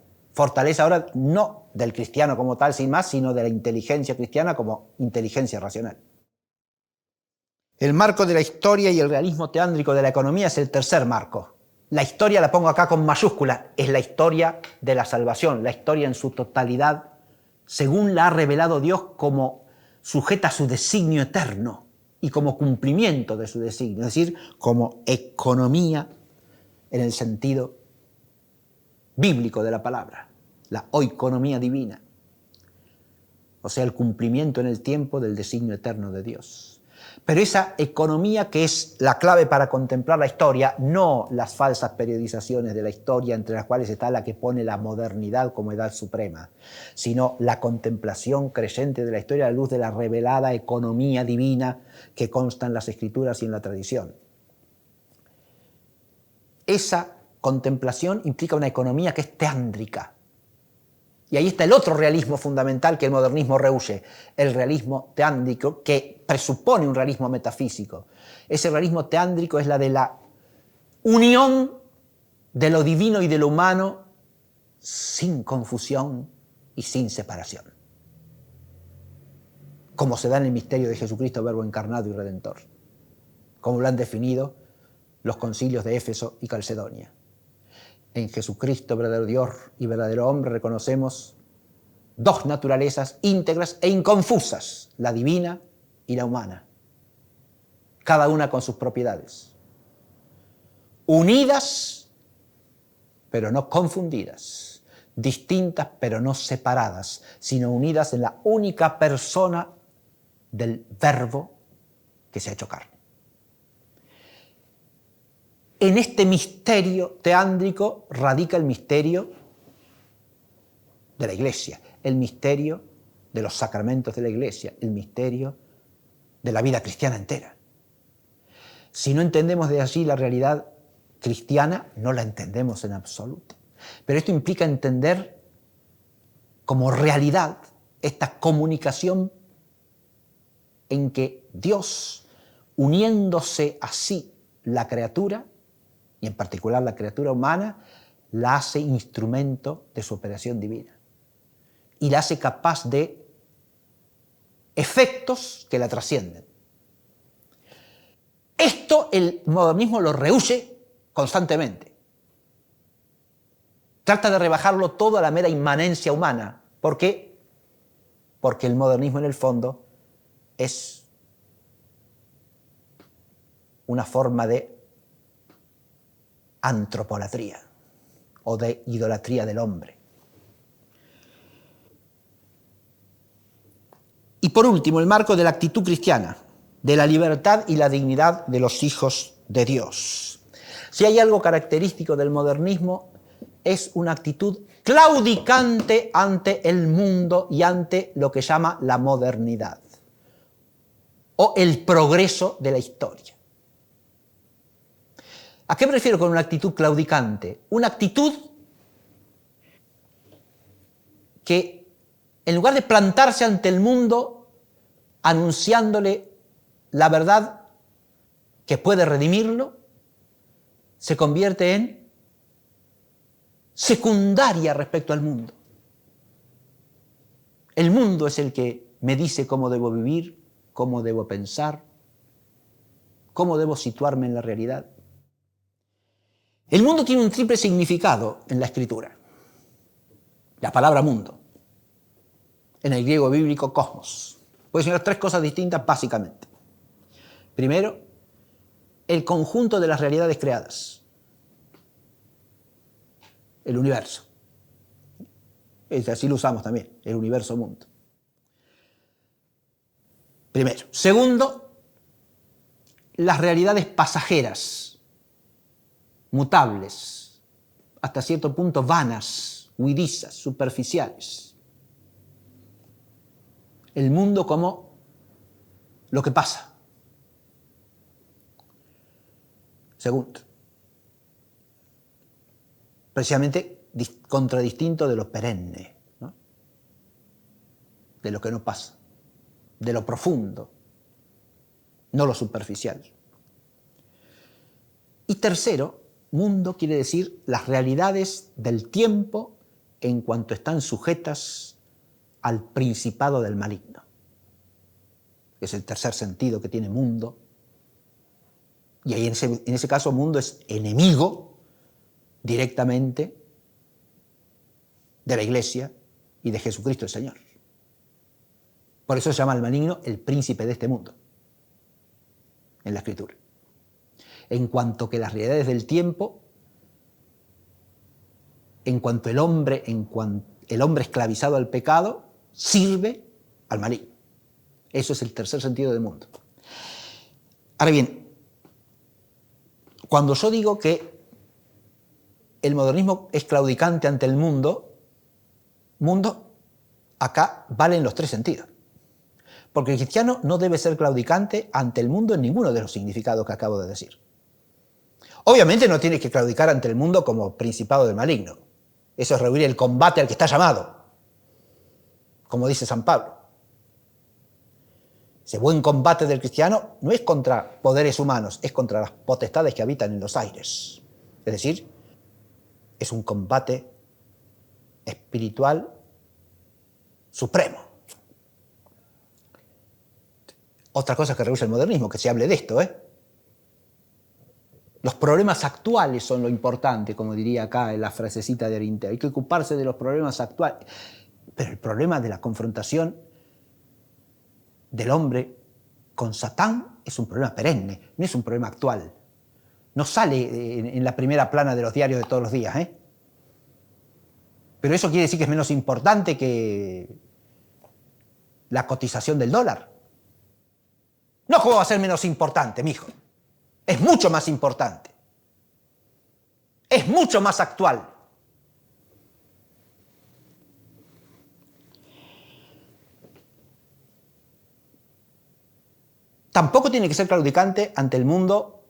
ahora no del cristiano como tal, sin más, sino de la inteligencia cristiana como inteligencia racional. El marco de la historia y el realismo teándrico de la economía es el tercer marco. La historia la pongo acá con mayúscula, es la historia de la salvación, la historia en su totalidad, según la ha revelado Dios, como sujeta a su designio eterno y como cumplimiento de su designio, es decir, como economía en el sentido bíblico de la palabra, la oikonomía divina, o sea, el cumplimiento en el tiempo del designio eterno de Dios. Pero esa economía que es la clave para contemplar la historia, no las falsas periodizaciones de la historia, entre las cuales está la que pone la modernidad como edad suprema, sino la contemplación creyente de la historia a la luz de la revelada economía divina que consta en las Escrituras y en la tradición. Esa contemplación implica una economía que es teándrica. Y ahí está el otro realismo fundamental que el modernismo rehúye, el realismo teándrico, que presupone un realismo metafísico. Ese realismo teándrico es la de la unión de lo divino y de lo humano sin confusión y sin separación, como se da en el misterio de Jesucristo, Verbo encarnado y Redentor, como lo han definido los concilios de Éfeso y Calcedonia. En Jesucristo, verdadero Dios y verdadero hombre, reconocemos dos naturalezas íntegras e inconfusas, la divina y la humana, cada una con sus propiedades, unidas pero no confundidas, distintas pero no separadas, sino unidas en la única persona del Verbo que se ha hecho carne. En este misterio teándrico radica el misterio de la Iglesia, el misterio de los sacramentos de la Iglesia, el misterio de la vida cristiana entera. Si no entendemos de allí la realidad cristiana, no la entendemos en absoluto. Pero esto implica entender como realidad esta comunicación en que Dios, uniéndose así la criatura, y en particular la criatura humana, la hace instrumento de su operación divina y la hace capaz de efectos que la trascienden. Esto el modernismo lo rehúye constantemente. Trata de rebajarlo todo a la mera inmanencia humana. ¿Por qué? Porque el modernismo en el fondo es una forma de antropolatría o de idolatría del hombre. Y por último, el marco de la actitud cristiana, de la libertad y la dignidad de los hijos de Dios. Si hay algo característico del modernismo, es una actitud claudicante ante el mundo y ante lo que llama la modernidad o el progreso de la historia. ¿A qué me refiero con una actitud claudicante? Una actitud que, en lugar de plantarse ante el mundo anunciándole la verdad que puede redimirlo, se convierte en secundaria respecto al mundo. El mundo es el que me dice cómo debo vivir, cómo debo pensar, cómo debo situarme en la realidad. El mundo tiene un triple significado en la Escritura. La palabra mundo, en el griego bíblico cosmos, puede significar tres cosas distintas básicamente. Primero, el conjunto de las realidades creadas, el universo. Así lo usamos también, el universo mundo. Primero. Segundo, las realidades pasajeras, mutables, hasta cierto punto vanas, huidizas, superficiales. El mundo como lo que pasa. Segundo, precisamente contradistinto de lo perenne, ¿no? De lo que no pasa, de lo profundo, no lo superficial. Y tercero, mundo quiere decir las realidades del tiempo en cuanto están sujetas al principado del maligno. Es el tercer sentido que tiene mundo. Y ahí en ese caso mundo es enemigo directamente de la Iglesia y de Jesucristo el Señor. Por eso se llama al maligno el príncipe de este mundo en la Escritura. En cuanto que las realidades del tiempo, en cuanto el hombre esclavizado al pecado, sirve al maligno. Eso es el tercer sentido del mundo. Ahora bien, cuando yo digo que el modernismo es claudicante ante el mundo, acá vale en los tres sentidos. Porque el cristiano no debe ser claudicante ante el mundo en ninguno de los significados que acabo de decir. Obviamente no tiene que claudicar ante el mundo como principado del maligno. Eso es rehuir el combate al que está llamado, como dice San Pablo. Ese buen combate del cristiano no es contra poderes humanos, es contra las potestades que habitan en los aires. Es decir, es un combate espiritual supremo. Otra cosa que rehúye el modernismo, que se hable de esto, Los problemas actuales son lo importante, como diría acá en la frasecita de Arintea. Hay que ocuparse de los problemas actuales. Pero el problema de la confrontación del hombre con Satán es un problema perenne, no es un problema actual. No sale en la primera plana de los diarios de todos los días, Pero eso quiere decir que es menos importante que la cotización del dólar. No, ¿cómo va a ser menos importante, mijo? Es mucho más importante. Es mucho más actual. tampoco tiene que ser claudicante ante el mundo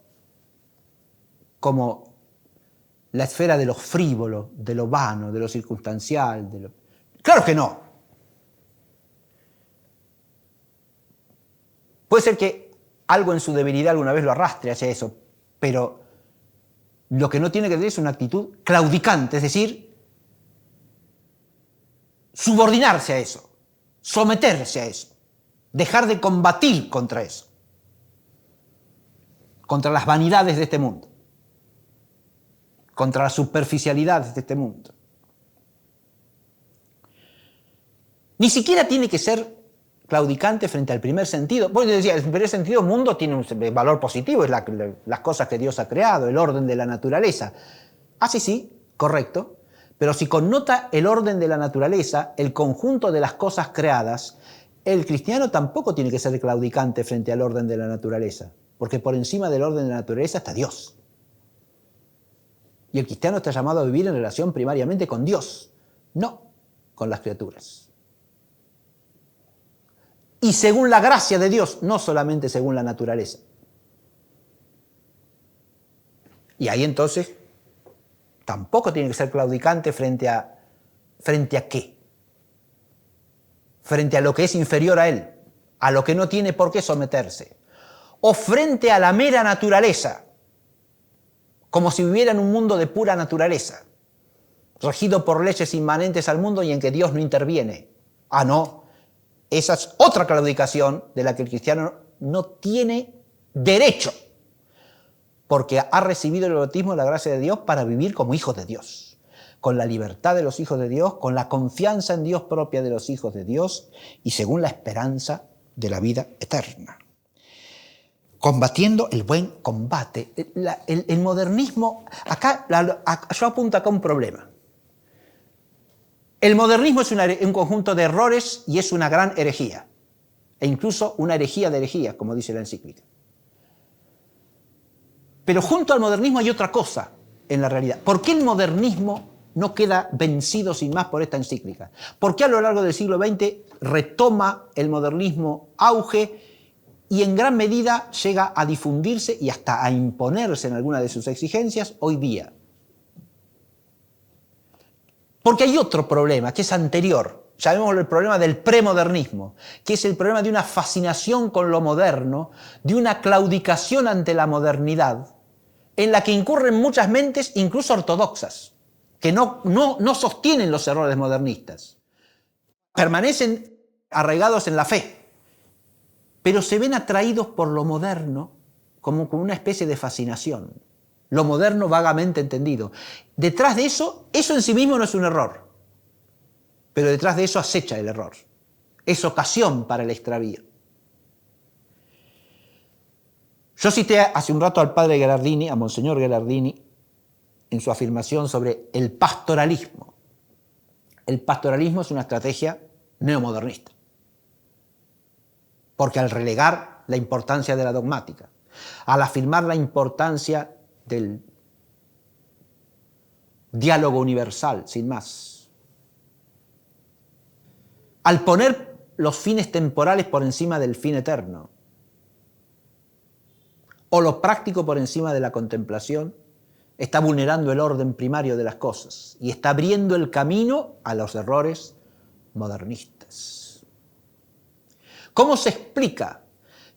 como la esfera de lo frívolo, de lo vano, de lo circunstancial. Claro que no. Puede ser que algo en su debilidad alguna vez lo arrastre hacia eso, pero lo que no tiene que tener es una actitud claudicante, es decir, subordinarse a eso, someterse a eso, dejar de combatir contra eso, contra las vanidades de este mundo, contra las superficialidades de este mundo. Ni siquiera tiene que ser claudicante frente al primer sentido. Pues decía, el primer sentido mundo tiene un valor positivo, es las cosas que Dios ha creado, el orden de la naturaleza. Ah, sí, correcto. Pero si connota el orden de la naturaleza, el conjunto de las cosas creadas, el cristiano tampoco tiene que ser claudicante frente al orden de la naturaleza, porque por encima del orden de la naturaleza está Dios. Y el cristiano está llamado a vivir en relación primariamente con Dios, no con las criaturas. Y según la gracia de Dios, no solamente según la naturaleza. Y ahí entonces tampoco tiene que ser claudicante frente a qué. Frente a lo que es inferior a él, a lo que no tiene por qué someterse. O frente a la mera naturaleza, como si viviera en un mundo de pura naturaleza, regido por leyes inmanentes al mundo y en que Dios no interviene. Ah, no. Esa es otra claudicación de la que el cristiano no tiene derecho, porque ha recibido el bautismo de la gracia de Dios para vivir como hijo de Dios, con la libertad de los hijos de Dios, con la confianza en Dios propia de los hijos de Dios y según la esperanza de la vida eterna. Combatiendo el buen combate. El modernismo, yo apunto acá un problema. El modernismo es un conjunto de errores y es una gran herejía, e incluso una herejía de herejías, como dice la encíclica. Pero junto al modernismo hay otra cosa en la realidad. ¿Por qué el modernismo no queda vencido sin más por esta encíclica? ¿Por qué a lo largo del siglo XX retoma el modernismo auge y en gran medida llega a difundirse y hasta a imponerse en alguna de sus exigencias hoy día? Porque hay otro problema que es anterior, llamémoslo el problema del premodernismo, que es el problema de una fascinación con lo moderno, de una claudicación ante la modernidad, en la que incurren muchas mentes, incluso ortodoxas, que no sostienen los errores modernistas. Permanecen arraigados en la fe, pero se ven atraídos por lo moderno como una especie de fascinación. Lo moderno vagamente entendido. Detrás de eso en sí mismo no es un error, pero detrás de eso acecha el error. Es ocasión para el extravío. Yo cité hace un rato al padre Gherardini, a Monseñor Gherardini, en su afirmación sobre el pastoralismo. El pastoralismo es una estrategia neomodernista, porque al relegar la importancia de la dogmática, al afirmar la importancia del diálogo universal, sin más, al poner los fines temporales por encima del fin eterno, o lo práctico por encima de la contemplación, está vulnerando el orden primario de las cosas y está abriendo el camino a los errores modernistas. ¿Cómo se explica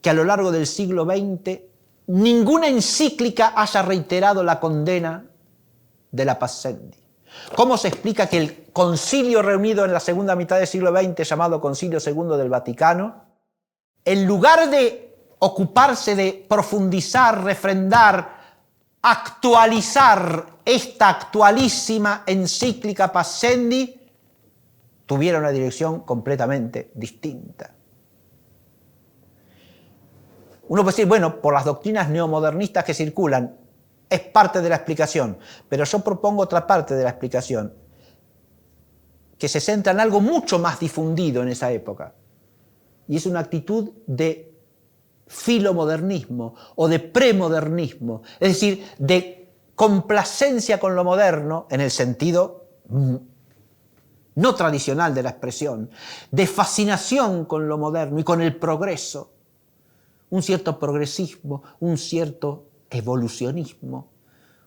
que a lo largo del siglo XX ninguna encíclica haya reiterado la condena de la Pascendi? ¿Cómo se explica que el concilio reunido en la segunda mitad del siglo XX, llamado Concilio II del Vaticano, en lugar de ocuparse de profundizar, refrendar, actualizar esta actualísima encíclica Pascendi, tuviera una dirección completamente distinta? Uno puede decir, bueno, por las doctrinas neomodernistas que circulan, es parte de la explicación, pero yo propongo otra parte de la explicación, que se centra en algo mucho más difundido en esa época, y es una actitud de filomodernismo o de premodernismo, es decir, de complacencia con lo moderno en el sentido no tradicional de la expresión, de fascinación con lo moderno y con el progreso. un cierto progresismo, un cierto evolucionismo,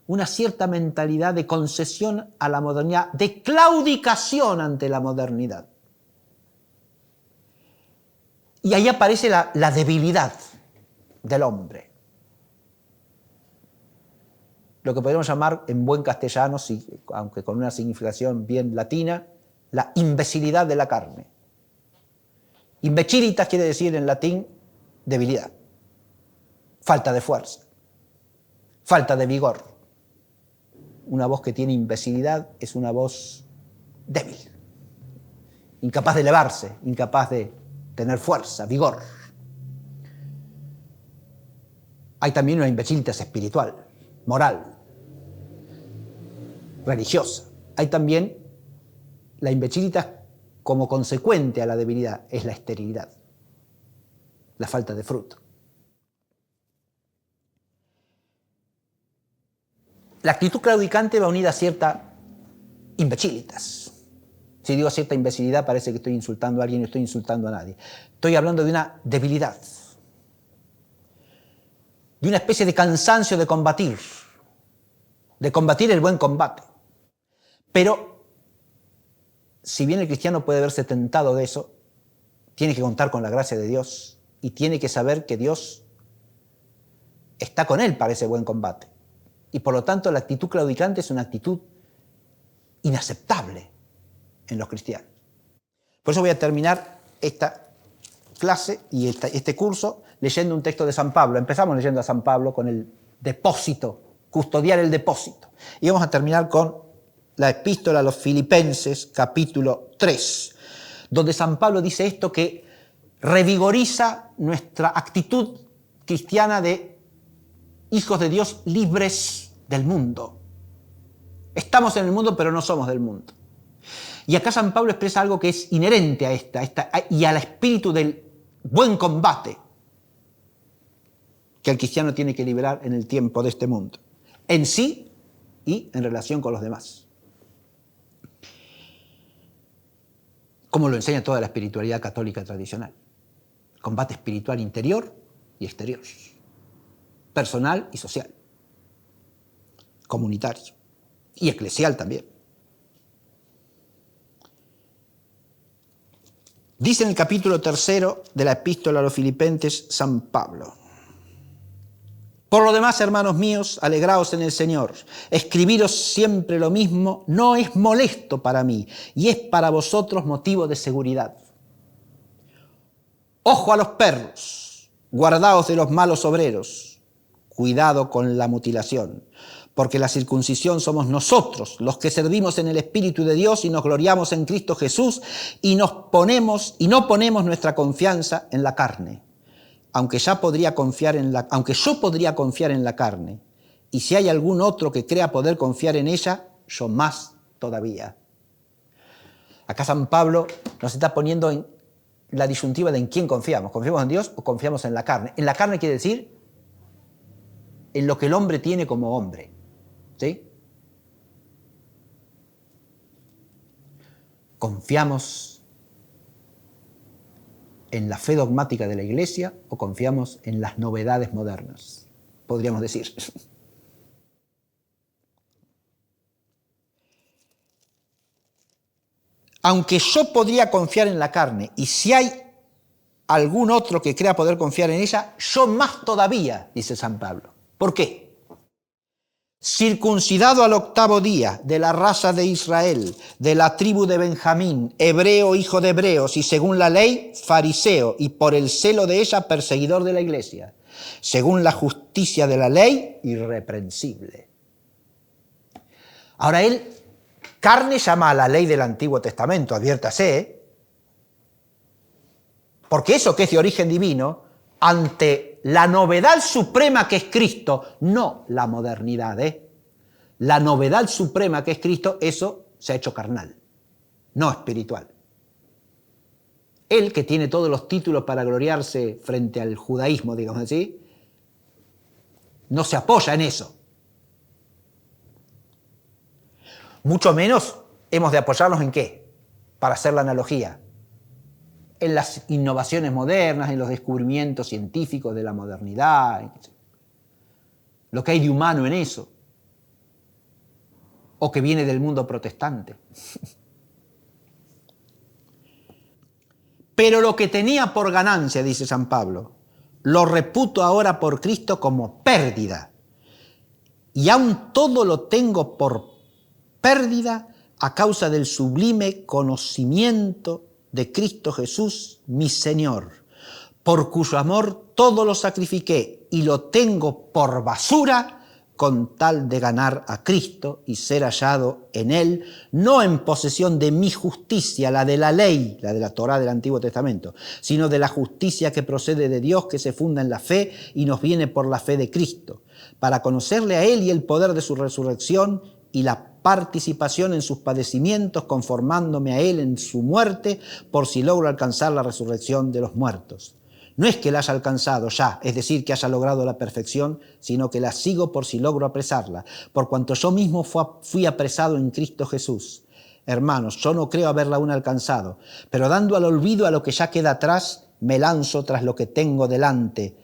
una cierta mentalidad de concesión a la modernidad, de claudicación ante la modernidad. Y ahí aparece la debilidad del hombre. Lo que podríamos llamar en buen castellano, aunque con una significación bien latina, la imbecilidad de la carne. Imbecilitas quiere decir en latín debilidad, falta de fuerza, falta de vigor. Una voz que tiene imbecilidad es una voz débil, incapaz de elevarse, incapaz de tener fuerza, vigor. Hay también una imbecilitas espiritual, moral, religiosa. Hay también la imbecilitas como consecuente a la debilidad, es la esterilidad, la falta de fruto. La actitud claudicante va unida a cierta imbecilitas. Si digo cierta imbecilidad parece que estoy insultando a alguien y no estoy insultando a nadie. Estoy hablando de una debilidad, de una especie de cansancio de combatir el buen combate. Pero, si bien el cristiano puede verse tentado de eso, tiene que contar con la gracia de Dios y tiene que saber que Dios está con él para ese buen combate. Y por lo tanto la actitud claudicante es una actitud inaceptable en los cristianos. Por eso voy a terminar esta clase y este curso leyendo un texto de San Pablo. Empezamos leyendo a San Pablo con el depósito, custodiar el depósito. Y vamos a terminar con la epístola a los Filipenses, capítulo 3, donde San Pablo dice esto que revigoriza nuestra actitud cristiana de hijos de Dios libres del mundo. Estamos en el mundo, pero no somos del mundo. Y acá San Pablo expresa algo que es inherente a esta y al espíritu del buen combate que el cristiano tiene que liberar en el tiempo de este mundo, en sí y en relación con los demás. Como lo enseña toda la espiritualidad católica tradicional. Combate espiritual interior y exterior, personal y social, comunitario y eclesial también. Dice en el capítulo 3 de la epístola a los Filipenses San Pablo: por lo demás, hermanos míos, alegraos en el Señor. Escribiros siempre lo mismo no es molesto para mí y es para vosotros motivo de seguridad. Ojo a los perros, guardaos de los malos obreros, cuidado con la mutilación, porque la circuncisión somos nosotros, los que servimos en el Espíritu de Dios y nos gloriamos en Cristo Jesús y no ponemos nuestra confianza en la carne. Aunque yo podría confiar en la carne, y si hay algún otro que crea poder confiar en ella, yo más todavía. Acá San Pablo nos está poniendo en la disyuntiva de en quién confiamos. ¿Confiamos en Dios o confiamos en la carne? En la carne quiere decir en lo que el hombre tiene como hombre. ¿Sí? ¿Confiamos en la fe dogmática de la Iglesia o confiamos en las novedades modernas? Podríamos decir. Aunque yo podría confiar en la carne, y si hay algún otro que crea poder confiar en ella, yo más todavía, dice San Pablo. ¿Por qué? Circuncidado al 8º día, de la raza de Israel, de la tribu de Benjamín, hebreo, hijo de hebreos, y según la ley, fariseo, y por el celo de ella, perseguidor de la iglesia. Según la justicia de la ley, irreprensible. Ahora él, carne llama a la ley del Antiguo Testamento, adviértase, porque eso que es de origen divino, ante la novedad suprema que es Cristo, no la modernidad, la novedad suprema que es Cristo, eso se ha hecho carnal, no espiritual. Él, que tiene todos los títulos para gloriarse frente al judaísmo, digamos así, no se apoya en eso. Mucho menos hemos de apoyarnos en ¿qué? Para hacer la analogía. en las innovaciones modernas, en los descubrimientos científicos de la modernidad, lo que hay de humano en eso, o que viene del mundo protestante. Pero lo que tenía por ganancia, dice San Pablo, lo reputo ahora por Cristo como pérdida. Y aún todo lo tengo por pérdida a causa del sublime conocimiento de Cristo Jesús, mi Señor, por cuyo amor todo lo sacrifiqué y lo tengo por basura con tal de ganar a Cristo y ser hallado en Él, no en posesión de mi justicia, la de la ley, la de la Torá del Antiguo Testamento, sino de la justicia que procede de Dios, que se funda en la fe y nos viene por la fe de Cristo, para conocerle a Él y el poder de su resurrección y la participación en sus padecimientos, conformándome a Él en su muerte, por si logro alcanzar la resurrección de los muertos. No es que la haya alcanzado ya, es decir, que haya logrado la perfección, sino que la sigo por si logro apresarla, por cuanto yo mismo fui apresado en Cristo Jesús. Hermanos, yo no creo haberla aún alcanzado, pero dando al olvido a lo que ya queda atrás, me lanzo tras lo que tengo delante,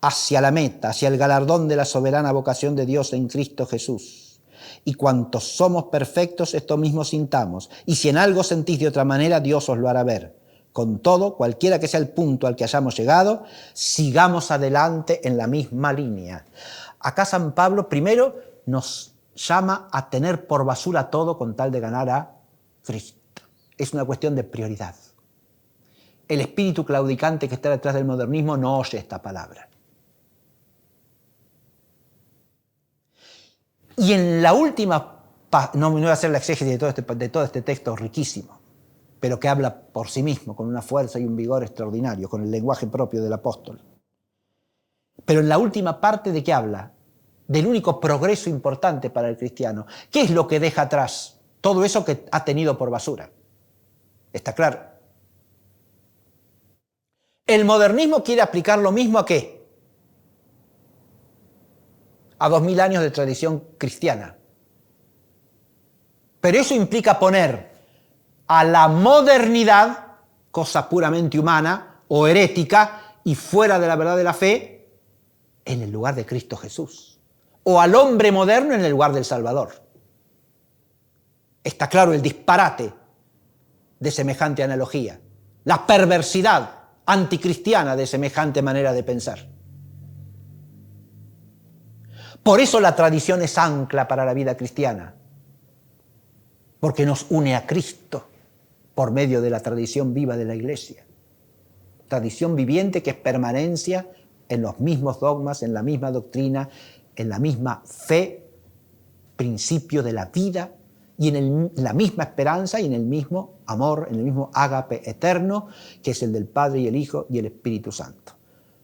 hacia la meta, hacia el galardón de la soberana vocación de Dios en Cristo Jesús. Y cuantos somos perfectos, esto mismo sintamos, y si en algo sentís de otra manera, Dios os lo hará ver. Con todo, cualquiera que sea el punto al que hayamos llegado, sigamos adelante en la misma línea. Acá San Pablo primero nos llama a tener por basura todo con tal de ganar a Cristo. Es una cuestión de prioridad. El espíritu claudicante que está detrás del modernismo no oye esta palabra. Y en la última, no voy a hacer la exégesis de todo este texto riquísimo, pero que habla por sí mismo, con una fuerza y un vigor extraordinario, con el lenguaje propio del apóstol. Pero en la última parte, ¿de qué habla? Del único progreso importante para el cristiano. ¿Qué es lo que deja atrás? Todo eso que ha tenido por basura. ¿Está claro? El modernismo quiere aplicar lo mismo ¿a qué? A 2000 años de tradición cristiana. Pero eso implica poner a la modernidad, cosa puramente humana o herética y fuera de la verdad de la fe, en el lugar de Cristo Jesús. O al hombre moderno en el lugar del Salvador. Está claro el disparate de semejante analogía, la perversidad anticristiana de semejante manera de pensar. Por eso la tradición es ancla para la vida cristiana, porque nos une a Cristo por medio de la tradición viva de la Iglesia. Tradición viviente que es permanencia en los mismos dogmas, en la misma doctrina, en la misma fe, principio de la vida y en la misma esperanza y en el mismo amor, en el mismo ágape eterno, que es el del Padre y el Hijo y el Espíritu Santo.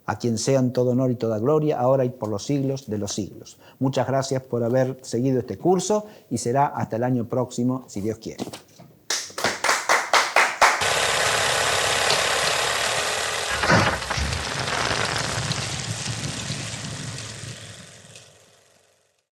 A quien sean todo honor y toda gloria, ahora y por los siglos de los siglos. Muchas gracias por haber seguido este curso y será hasta el año próximo, si Dios quiere.